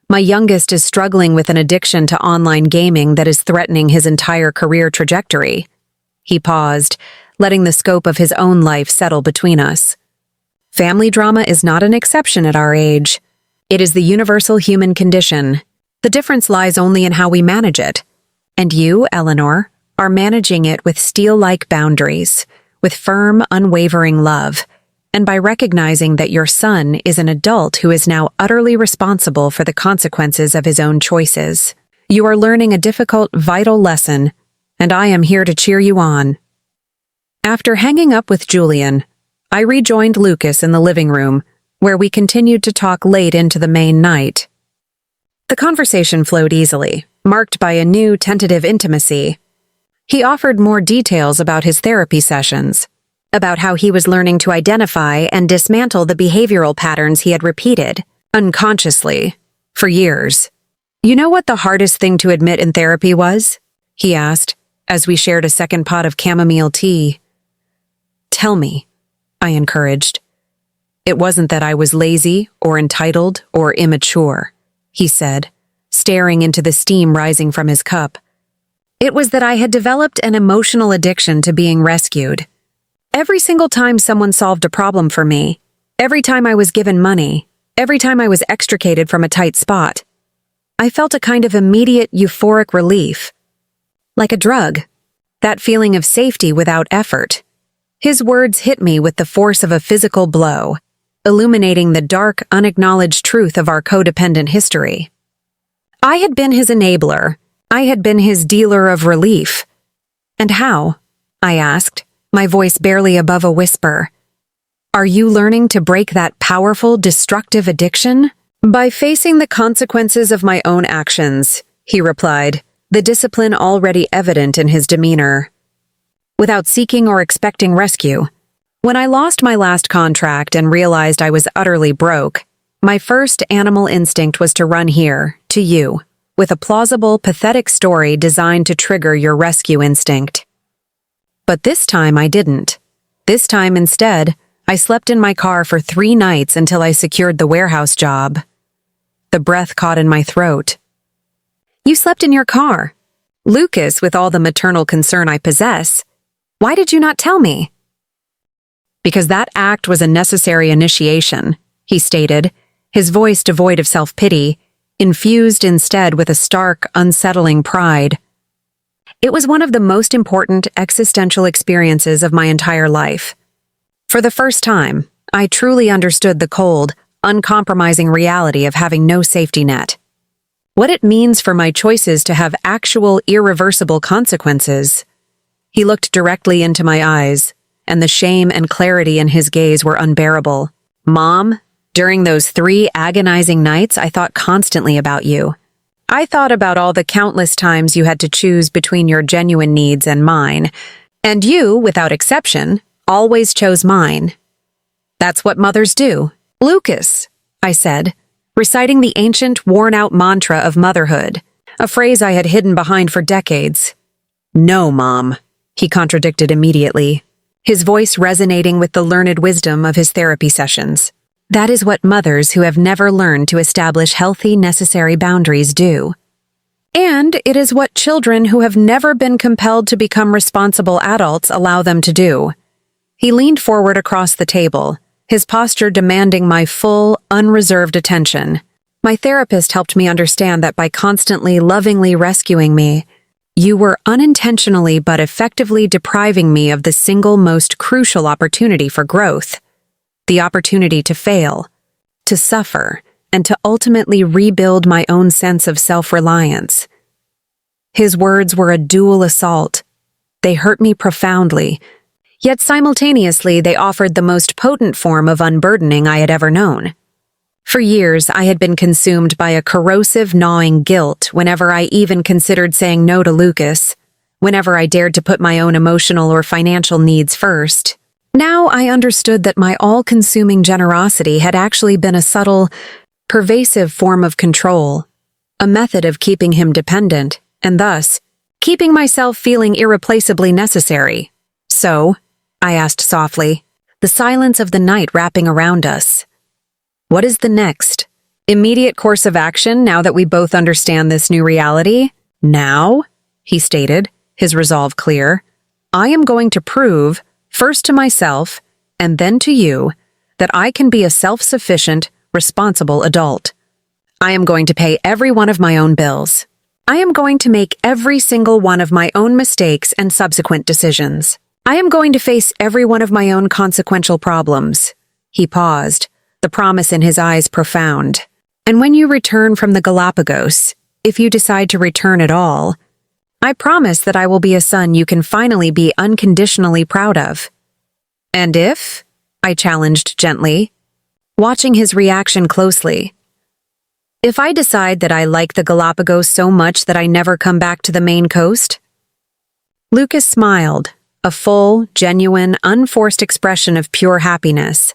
My youngest is struggling with an addiction to online gaming that is threatening his entire career trajectory." He paused, letting the scope of his own life settle between us. "Family drama is not an exception at our age. It is the universal human condition. The difference lies only in how we manage it. And you, Eleanor, are managing it with steel-like boundaries, with firm, unwavering love, and by recognizing that your son is an adult who is now utterly responsible for the consequences of his own choices. You are learning a difficult, vital lesson, and I am here to cheer you on." After hanging up with Julian, I rejoined Lucas in the living room, where we continued to talk late into the main night. The conversation flowed easily, marked by a new, tentative intimacy. He offered more details about his therapy sessions, about how he was learning to identify and dismantle the behavioral patterns he had repeated, unconsciously, for years. "You know what the hardest thing to admit in therapy was?" he asked, as we shared a second pot of chamomile tea. "Tell me," I encouraged. "It wasn't that I was lazy or entitled or immature," he said, staring into the steam rising from his cup. "It was that I had developed an emotional addiction to being rescued. Every single time someone solved a problem for me, every time I was given money, every time I was extricated from a tight spot, I felt a kind of immediate euphoric relief. Like a drug. That feeling of safety without effort." His words hit me with the force of a physical blow, illuminating the dark, unacknowledged truth of our codependent history. I had been his enabler. I had been his dealer of relief. "And how?" I asked, my voice barely above a whisper. "Are you learning to break that powerful, destructive addiction?" "By facing the consequences of my own actions," he replied, the discipline already evident in his demeanor. "Without seeking or expecting rescue. When I lost my last contract and realized I was utterly broke, my first animal instinct was to run here, to you, with a plausible, pathetic story designed to trigger your rescue instinct. But this time I didn't. This time, instead, I slept in my car for 3 nights until I secured the warehouse job." The breath caught in my throat. "You slept in your car? Lucas, with all the maternal concern I possess, why did you not tell me?" "Because that act was a necessary initiation," he stated, his voice devoid of self-pity, infused instead with a stark, unsettling pride. "It was one of the most important existential experiences of my entire life. For the first time, I truly understood the cold, uncompromising reality of having no safety net. What it means for my choices to have actual, irreversible consequences." He looked directly into my eyes, and the shame and clarity in his gaze were unbearable. Mom, during those 3 agonizing nights, I thought constantly about you. I thought about all the countless times you had to choose between your genuine needs and mine, and you, without exception, always chose mine. That's what mothers do. Lucas, I said, reciting the ancient, worn-out mantra of motherhood, a phrase I had hidden behind for decades. No, Mom, he contradicted immediately, his voice resonating with the learned wisdom of his therapy sessions. That is what mothers who have never learned to establish healthy, necessary boundaries do. And it is what children who have never been compelled to become responsible adults allow them to do. He leaned forward across the table, his posture demanding my full, unreserved attention. My therapist helped me understand that by constantly lovingly rescuing me, you were unintentionally but effectively depriving me of the single most crucial opportunity for growth. The opportunity to fail, to suffer, and to ultimately rebuild my own sense of self-reliance. His words were a dual assault. They hurt me profoundly, yet simultaneously they offered the most potent form of unburdening I had ever known. For years, I had been consumed by a corrosive, gnawing guilt whenever I even considered saying no to Lucas, whenever I dared to put my own emotional or financial needs first. Now I understood that my all-consuming generosity had actually been a subtle, pervasive form of control, a method of keeping him dependent, and thus, keeping myself feeling irreplaceably necessary. So, I asked softly, the silence of the night wrapping around us. What is the next? Immediate course of action now that we both understand this new reality? Now, he stated, his resolve clear, I am going to prove, first to myself, and then to you, that I can be a self-sufficient, responsible adult. I am going to pay every one of my own bills. I am going to make every single one of my own mistakes and subsequent decisions. I am going to face every one of my own consequential problems. He paused, the promise in his eyes profound. And when you return from the Galápagos, if you decide to return at all, I promise that I will be a son you can finally be unconditionally proud of. And if? I challenged gently, watching his reaction closely. If I decide that I like the Galápagos so much that I never come back to the main coast? Lucas smiled, a full, genuine, unforced expression of pure happiness,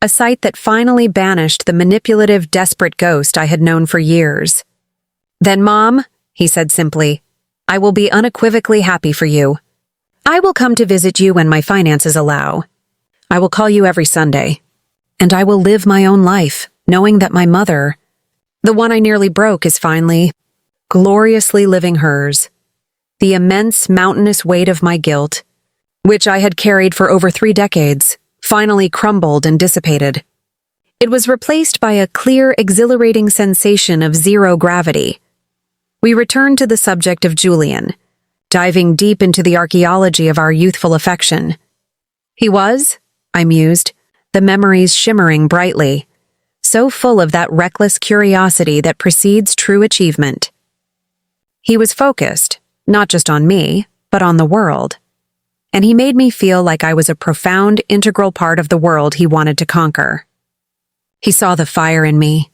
a sight that finally banished the manipulative, desperate ghost I had known for years. Then, Mom, he said simply, I will be unequivocally happy for you. I will come to visit you when my finances allow. I will call you every Sunday. And I will live my own life, knowing that my mother, the one I nearly broke, is finally, gloriously living hers. The immense, mountainous weight of my guilt, which I had carried for over 3 decades, finally crumbled and dissipated. It was replaced by a clear, exhilarating sensation of zero gravity. We returned to the subject of Julian, diving deep into the archaeology of our youthful affection. He was, I mused, the memories shimmering brightly, so full of that reckless curiosity that precedes true achievement. He was focused, not just on me, but on the world. And he made me feel like I was a profound, integral part of the world he wanted to conquer. He saw the fire in me.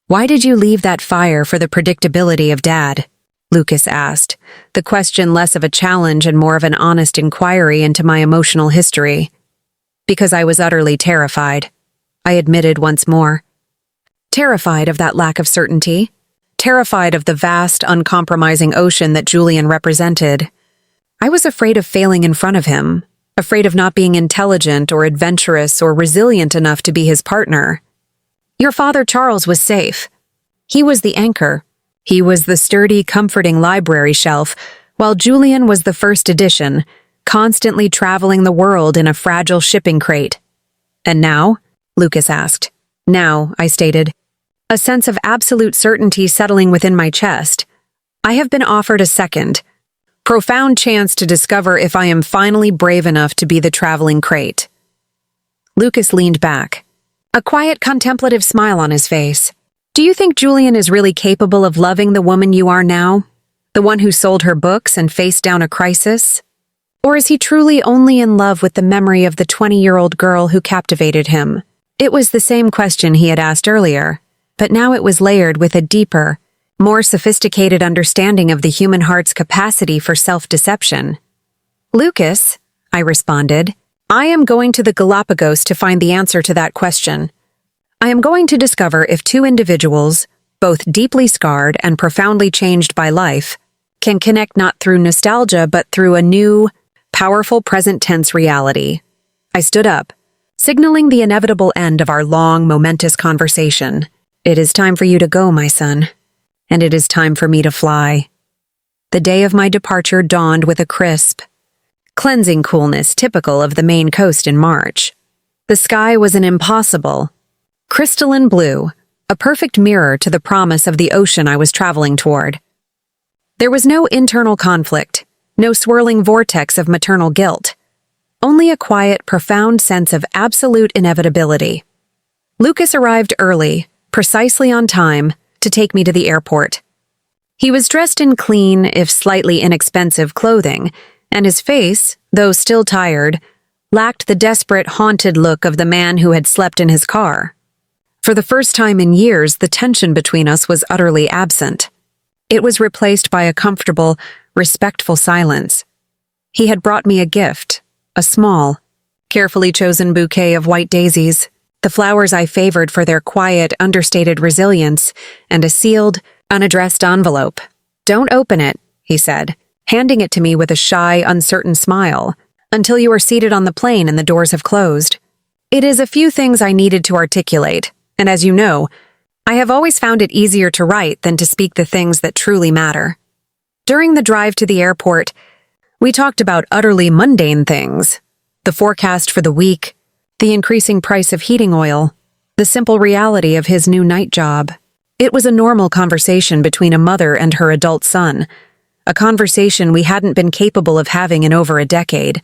Why did you leave that fire for the predictability of Dad? Lucas asked, the question less of a challenge and more of an honest inquiry into my emotional history. Because I was utterly terrified, I admitted once more. Terrified of that lack of certainty, terrified of the vast, uncompromising ocean that Julian represented. I was afraid of failing in front of him, afraid of not being intelligent or adventurous or resilient enough to be his partner. Your father Charles was safe. He was the anchor. He was the sturdy, comforting library shelf, while Julian was the first edition, constantly traveling the world in a fragile shipping crate. And now? Lucas asked. Now, I stated, a sense of absolute certainty settling within my chest. I have been offered a second, profound chance to discover if I am finally brave enough to be the traveling crate. Lucas leaned back, a quiet contemplative smile on his face. Do you think Julian is really capable of loving the woman you are now? The one who sold her books and faced down a crisis? Or is he truly only in love with the memory of the 20-year-old girl who captivated him? It was the same question he had asked earlier, but now it was layered with a deeper, more sophisticated understanding of the human heart's capacity for self-deception. "Lucas," I responded, "I am going to the Galápagos to find the answer to that question. I am going to discover if two individuals, both deeply scarred and profoundly changed by life, can connect not through nostalgia but through a new, powerful present-tense reality." I stood up, signaling the inevitable end of our long, momentous conversation. "It is time for you to go, my son, and it is time for me to fly." The day of my departure dawned with a crisp, cleansing coolness typical of the Maine coast in March. The sky was an impossible, crystalline blue, a perfect mirror to the promise of the ocean I was traveling toward. There was no internal conflict, no swirling vortex of maternal guilt, only a quiet, profound sense of absolute inevitability. Lucas arrived early, precisely on time, to take me to the airport. He was dressed in clean, if slightly inexpensive clothing, and his face, though still tired, lacked the desperate, haunted look of the man who had slept in his car. For the first time in years, the tension between us was utterly absent. It was replaced by a comfortable, respectful silence. He had brought me a gift, a small, carefully chosen bouquet of white daisies, the flowers I favored for their quiet, understated resilience, and a sealed, unaddressed envelope. "Don't open it," he said, handing it to me with a shy, uncertain smile, "until you are seated on the plane and the doors have closed. It is a few things I needed to articulate, and as you know, I have always found it easier to write than to speak the things that truly matter." During the drive to the airport, we talked about utterly mundane things: the forecast for the week, the increasing price of heating oil, the simple reality of his new night job. It was a normal conversation between a mother and her adult son, a conversation we hadn't been capable of having in over a decade.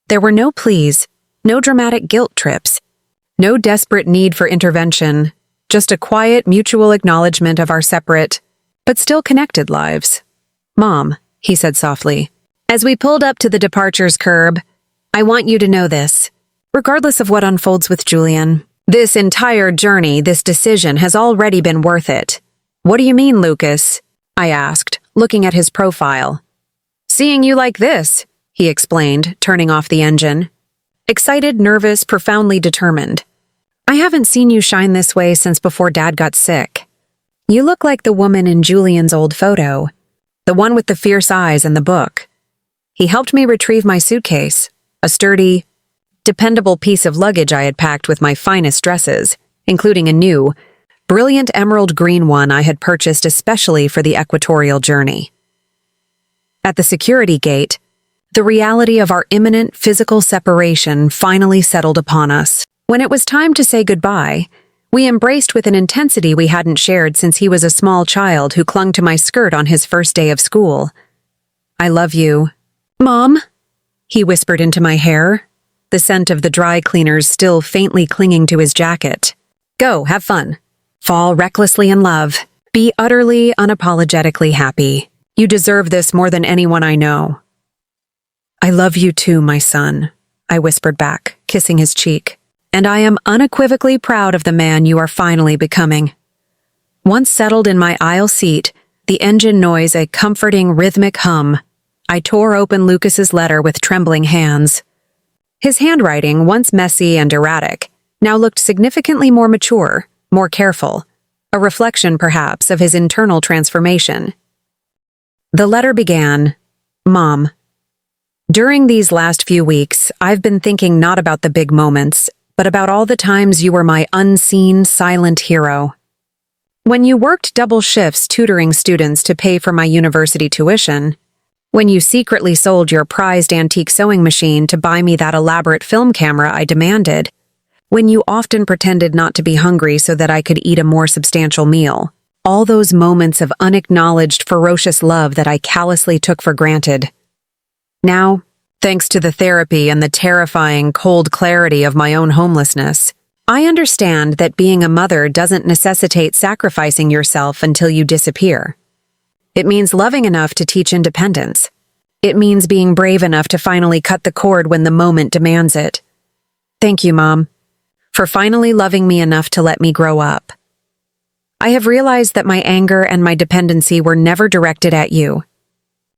There were no pleas, no dramatic guilt trips, no desperate need for intervention, just a quiet mutual acknowledgement of our separate, but still connected lives. "Mom," he said softly, as we pulled up to the departures curb, "I want you to know this. Regardless of what unfolds with Julian, this entire journey, this decision has already been worth it." "What do you mean, Lucas?" I asked, looking at his profile. "Seeing you like this," he explained, turning off the engine. Excited, nervous, profoundly determined. "I haven't seen you shine this way since before Dad got sick. You look like the woman in Julian's old photo, the one with the fierce eyes and the book." He helped me retrieve my suitcase, a sturdy, dependable piece of luggage I had packed with my finest dresses, including a new, brilliant emerald green one I had purchased especially for the equatorial journey. At the security gate, the reality of our imminent physical separation finally settled upon us. When it was time to say goodbye, we embraced with an intensity we hadn't shared since he was a small child who clung to my skirt on his first day of school. "I love you." "Mom," he whispered into my hair, the scent of the dry cleaners still faintly clinging to his jacket. "Go, have fun. Fall recklessly in love. Be utterly, unapologetically happy. You deserve this more than anyone I know." "I love you too, my son," I whispered back, kissing his cheek. "And I am unequivocally proud of the man you are finally becoming." Once settled in my aisle seat, the engine noise a comforting, rhythmic hum, I tore open Lucas's letter with trembling hands. His handwriting, once messy and erratic, now looked significantly more mature, more careful, a reflection, perhaps, of his internal transformation. The letter began, "Mom, during these last few weeks, I've been thinking not about the big moments, but about all the times you were my unseen, silent hero. When you worked double shifts tutoring students to pay for my university tuition, when you secretly sold your prized antique sewing machine to buy me that elaborate film camera I demanded, when you often pretended not to be hungry so that I could eat a more substantial meal, all those moments of unacknowledged, ferocious love that I callously took for granted. Now, thanks to the therapy and the terrifying, cold clarity of my own homelessness, I understand that being a mother doesn't necessitate sacrificing yourself until you disappear. It means loving enough to teach independence, It means being brave enough to finally cut the cord when the moment demands it. Thank you, Mom, for finally loving me enough to let me grow up. I have realized that my anger and my dependency were never directed at you,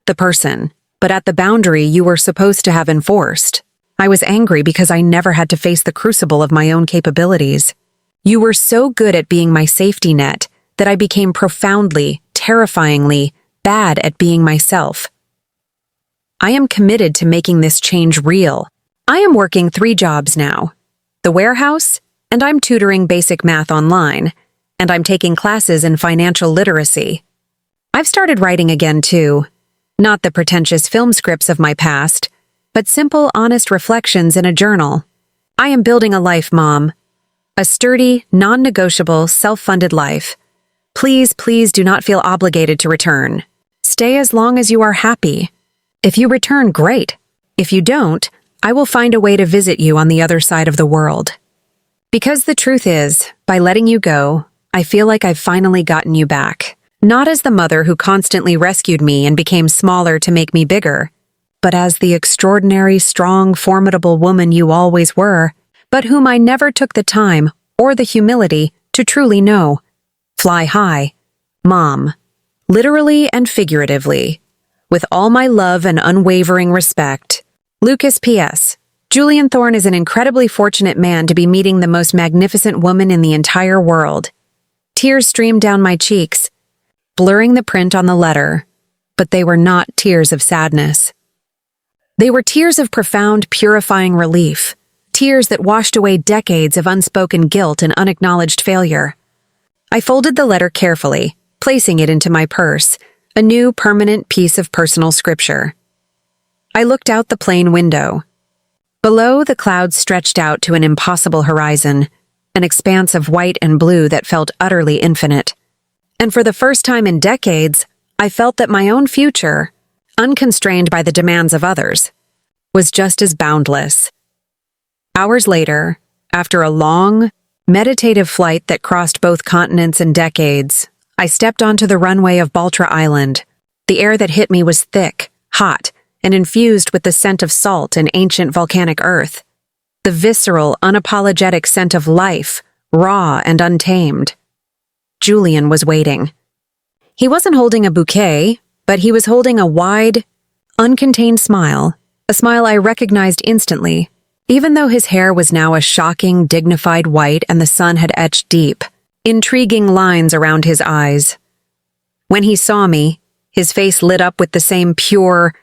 the person, but at the boundary you were supposed to have enforced. I was angry because I never had to face the crucible of my own capabilities. You were so good at being my safety net that I became profoundly, terrifyingly bad at being myself. I am committed to making this change real. I am working 3 jobs now: the warehouse, and I'm tutoring basic math online, and I'm taking classes in financial literacy. I've started writing again too. Not the pretentious film scripts of my past, but simple, honest reflections in a journal. I am building a life, Mom. A sturdy, non-negotiable, self-funded life. Please, please do not feel obligated to return. Stay as long as you are happy. If you return, great. If you don't, I will find a way to visit you on the other side of the world. Because the truth is, by letting you go, I feel like I've finally gotten you back. Not as the mother who constantly rescued me and became smaller to make me bigger, but as the extraordinary, strong, formidable woman you always were, but whom I never took the time or the humility to truly know. Fly high, Mom, literally and figuratively, with all my love and unwavering respect. Lucas P.S. Julian Thorne is an incredibly fortunate man to be meeting the most magnificent woman in the entire world. Tears streamed down my cheeks, blurring the print on the letter, but they were not tears of sadness. They were tears of profound, purifying relief. Tears that washed away decades of unspoken guilt and unacknowledged failure. I folded the letter carefully, placing it into my purse, a new permanent piece of personal scripture. I looked out the plane window. Below, the clouds stretched out to an impossible horizon, an expanse of white and blue that felt utterly infinite. And for the first time in decades, I felt that my own future, unconstrained by the demands of others, was just as boundless. Hours later, after a long, meditative flight that crossed both continents and decades, I stepped onto the runway of Baltra Island. The air that hit me was thick, hot, and infused with the scent of salt and ancient volcanic earth. The visceral, unapologetic scent of life, raw and untamed. Julian was waiting. He wasn't holding a bouquet, but he was holding a wide, uncontained smile, a smile I recognized instantly. Even though his hair was now a shocking, dignified white and the sun had etched deep, intriguing lines around his eyes. When he saw me, his face lit up with the same pure,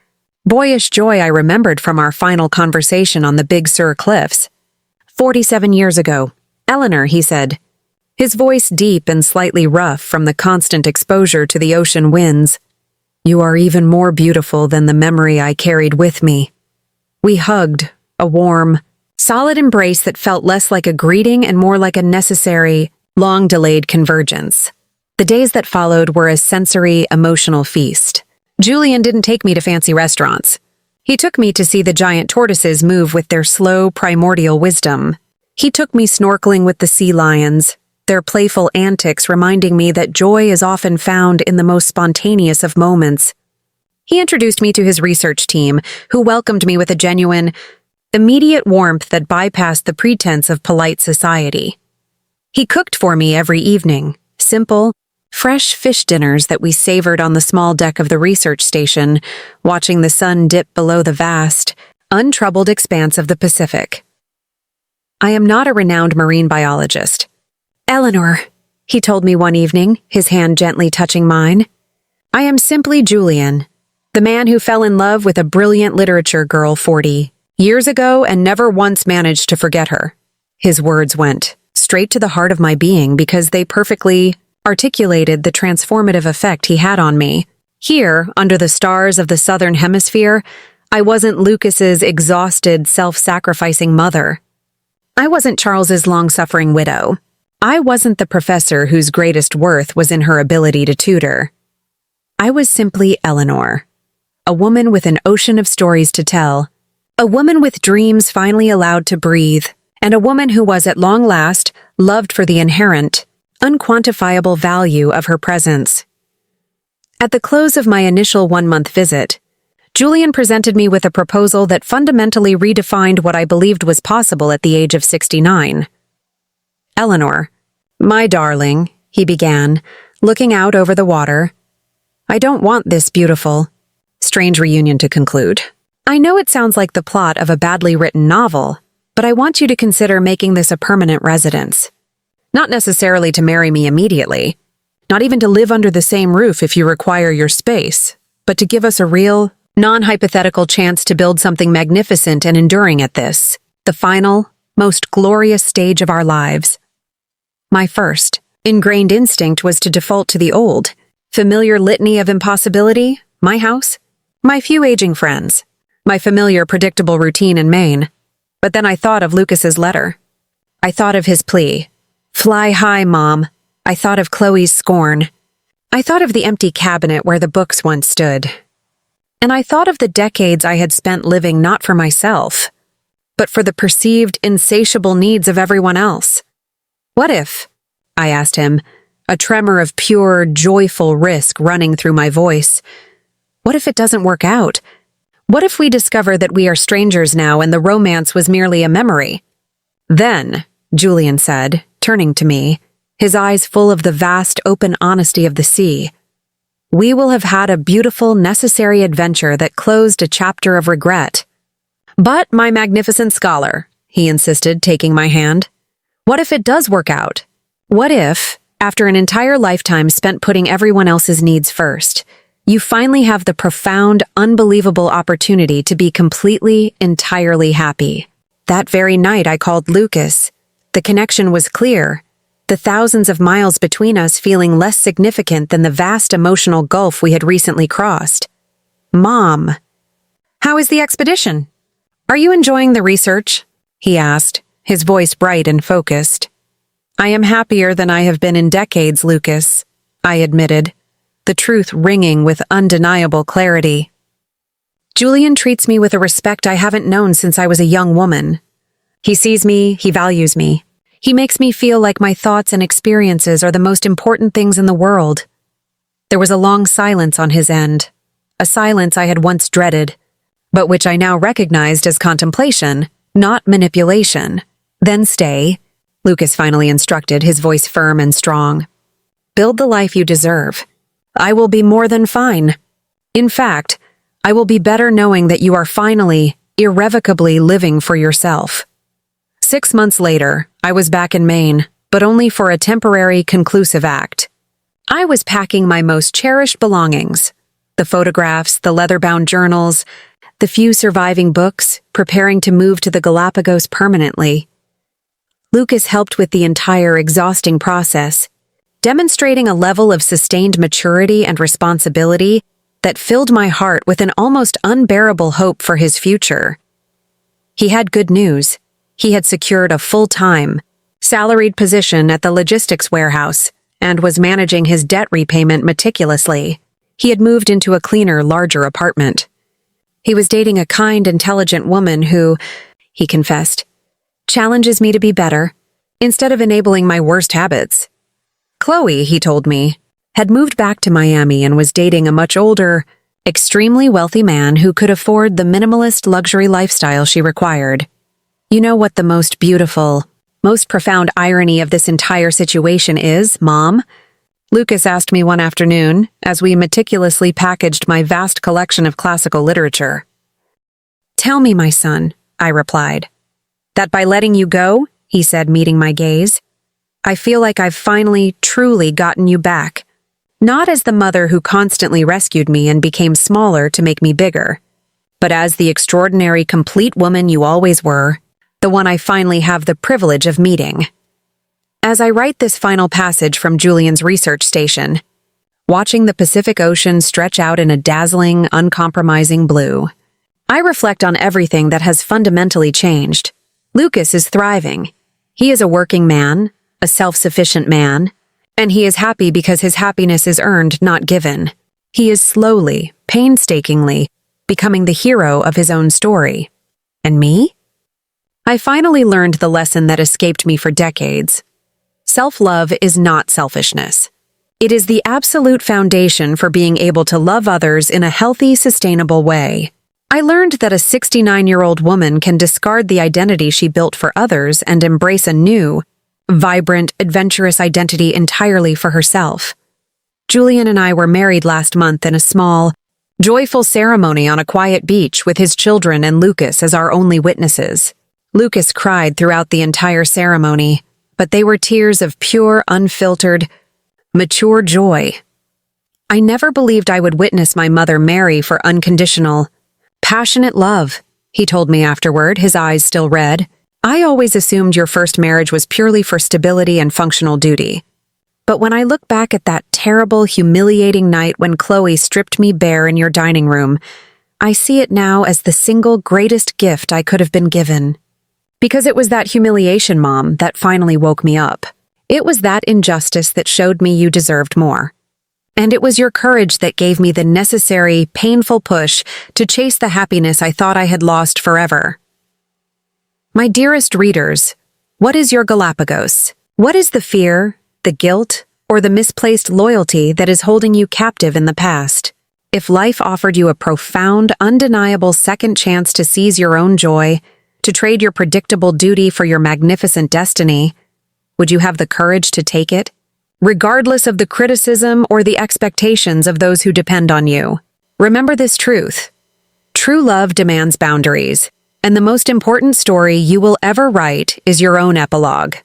boyish joy I remembered from our final conversation on the Big Sur cliffs. 47 years ago, Eleanor, he said, his voice deep and slightly rough from the constant exposure to the ocean winds. You are even more beautiful than the memory I carried with me. We hugged, a warm, solid embrace that felt less like a greeting and more like a necessary, long-delayed convergence. The days that followed were a sensory, emotional feast. Julian didn't take me to fancy restaurants. He took me to see the giant tortoises move with their slow, primordial wisdom. He took me snorkeling with the sea lions, their playful antics reminding me that joy is often found in the most spontaneous of moments. He introduced me to his research team, who welcomed me with a genuine, immediate warmth that bypassed the pretense of polite society. He cooked for me every evening, simple, fresh fish dinners that we savored on the small deck of the research station, watching the sun dip below the vast, untroubled expanse of the Pacific. I am not a renowned marine biologist. Eleanor, he told me one evening, his hand gently touching mine. I am simply Julian, the man who fell in love with a brilliant literature girl 40 years ago and never once managed to forget her. His words went straight to the heart of my being because they perfectly articulated the transformative effect he had on me. Here, under the stars of the Southern Hemisphere, I wasn't Lucas's exhausted, self-sacrificing mother. I wasn't Charles's long-suffering widow. I wasn't the professor whose greatest worth was in her ability to tutor. I was simply Eleanor, a woman with an ocean of stories to tell, a woman with dreams finally allowed to breathe, and a woman who was at long last loved for the inherent, unquantifiable value of her presence. At the close of my initial 1-month visit, Julian presented me with a proposal that fundamentally redefined what I believed was possible at the age of 69. "Eleanor, my darling," he began, looking out over the water. "I don't want this beautiful, strange reunion to conclude. I know it sounds like the plot of a badly written novel, but I want you to consider making this a permanent residence. Not necessarily to marry me immediately, not even to live under the same roof if you require your space, but to give us a real, non-hypothetical chance to build something magnificent and enduring at this, the final, most glorious stage of our lives." My first, ingrained instinct was to default to the old, familiar litany of impossibility: my house, my few aging friends, my familiar predictable routine in Maine. But then I thought of Lucas's letter. I thought of his plea, "Fly high, Mom." I thought of Chloe's scorn. I thought of the empty cabinet where the books once stood. And I thought of the decades I had spent living not for myself, but for the perceived insatiable needs of everyone else. "What if," I asked him, a tremor of pure, joyful risk running through my voice, "what if it doesn't work out? What if we discover that we are strangers now and the romance was merely a memory?" "Then," Julian said, turning to me, his eyes full of the vast, open honesty of the sea, "we will have had a beautiful, necessary adventure that closed a chapter of regret." "But, my magnificent scholar," he insisted, taking my hand, "what if it does work out? What if, after an entire lifetime spent putting everyone else's needs first, you finally have the profound, unbelievable opportunity to be completely, entirely happy?" That very night I called Lucas. The connection was clear, the thousands of miles between us feeling less significant than the vast emotional gulf we had recently crossed. "Mom, how is the expedition? Are you enjoying the research?" he asked, his voice bright and focused. "I am happier than I have been in decades, Lucas," I admitted, the truth ringing with undeniable clarity. "Julian treats me with a respect I haven't known since I was a young woman. He sees me, he values me. He makes me feel like my thoughts and experiences are the most important things in the world." There was a long silence on his end, a silence I had once dreaded, but which I now recognized as contemplation, not manipulation. "Then stay," Lucas finally instructed, his voice firm and strong. "Build the life you deserve. I will be more than fine. In fact, I will be better knowing that you are finally, irrevocably living for yourself." 6 months later, I was back in Maine, but only for a temporary, conclusive act. I was packing my most cherished belongings, the photographs, the leather-bound journals, the few surviving books, preparing to move to the Galápagos permanently. Lucas helped with the entire exhausting process, demonstrating a level of sustained maturity and responsibility that filled my heart with an almost unbearable hope for his future. He had good news. He had secured a full-time, salaried position at the logistics warehouse and was managing his debt repayment meticulously. He had moved into a cleaner, larger apartment. He was dating a kind, intelligent woman who, he confessed, challenges me to be better, instead of enabling my worst habits. Chloe, he told me, had moved back to Miami and was dating a much older, extremely wealthy man who could afford the minimalist luxury lifestyle she required. "You know what the most beautiful, most profound irony of this entire situation is, Mom?" Lucas asked me one afternoon as we meticulously packaged my vast collection of classical literature. "Tell me, my son," I replied. "That by letting you go," he said, meeting my gaze, "I feel like I've finally, truly gotten you back. Not as the mother who constantly rescued me and became smaller to make me bigger, but as the extraordinary, complete woman you always were, the one I finally have the privilege of meeting." As I write this final passage from Julian's research station, watching the Pacific Ocean stretch out in a dazzling, uncompromising blue, I reflect on everything that has fundamentally changed. Lucas is thriving. He is a working man, a self-sufficient man, and he is happy because his happiness is earned, not given. He is slowly, painstakingly, becoming the hero of his own story. And me? I finally learned the lesson that escaped me for decades. Self-love is not selfishness. It is the absolute foundation for being able to love others in a healthy, sustainable way. I learned that a 69-year-old woman can discard the identity she built for others and embrace a new, vibrant, adventurous identity entirely for herself. Julian and I were married last month in a small, joyful ceremony on a quiet beach with his children and Lucas as our only witnesses. Lucas cried throughout the entire ceremony, but they were tears of pure, unfiltered, mature joy. I never believed I would witness my mother marry for unconditional, passionate love, he told me afterward, his eyes still red. I always assumed your first marriage was purely for stability and functional duty. But when I look back at that terrible, humiliating night when Chloe stripped me bare in your dining room, I see it now as the single greatest gift I could have been given. Because it was that humiliation, Mom, that finally woke me up. It was that injustice that showed me you deserved more. And it was your courage that gave me the necessary, painful push to chase the happiness I thought I had lost forever. My dearest readers, what is your Galápagos? What is the fear, the guilt, or the misplaced loyalty that is holding you captive in the past? If life offered you a profound, undeniable second chance to seize your own joy, to trade your predictable duty for your magnificent destiny, would you have the courage to take it, regardless of the criticism or the expectations of those who depend on you? Remember this truth. True love demands boundaries, and the most important story you will ever write is your own epilogue.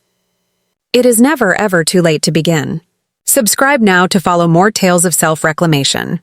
It is never, ever too late to begin. Subscribe now to follow more tales of self-reclamation.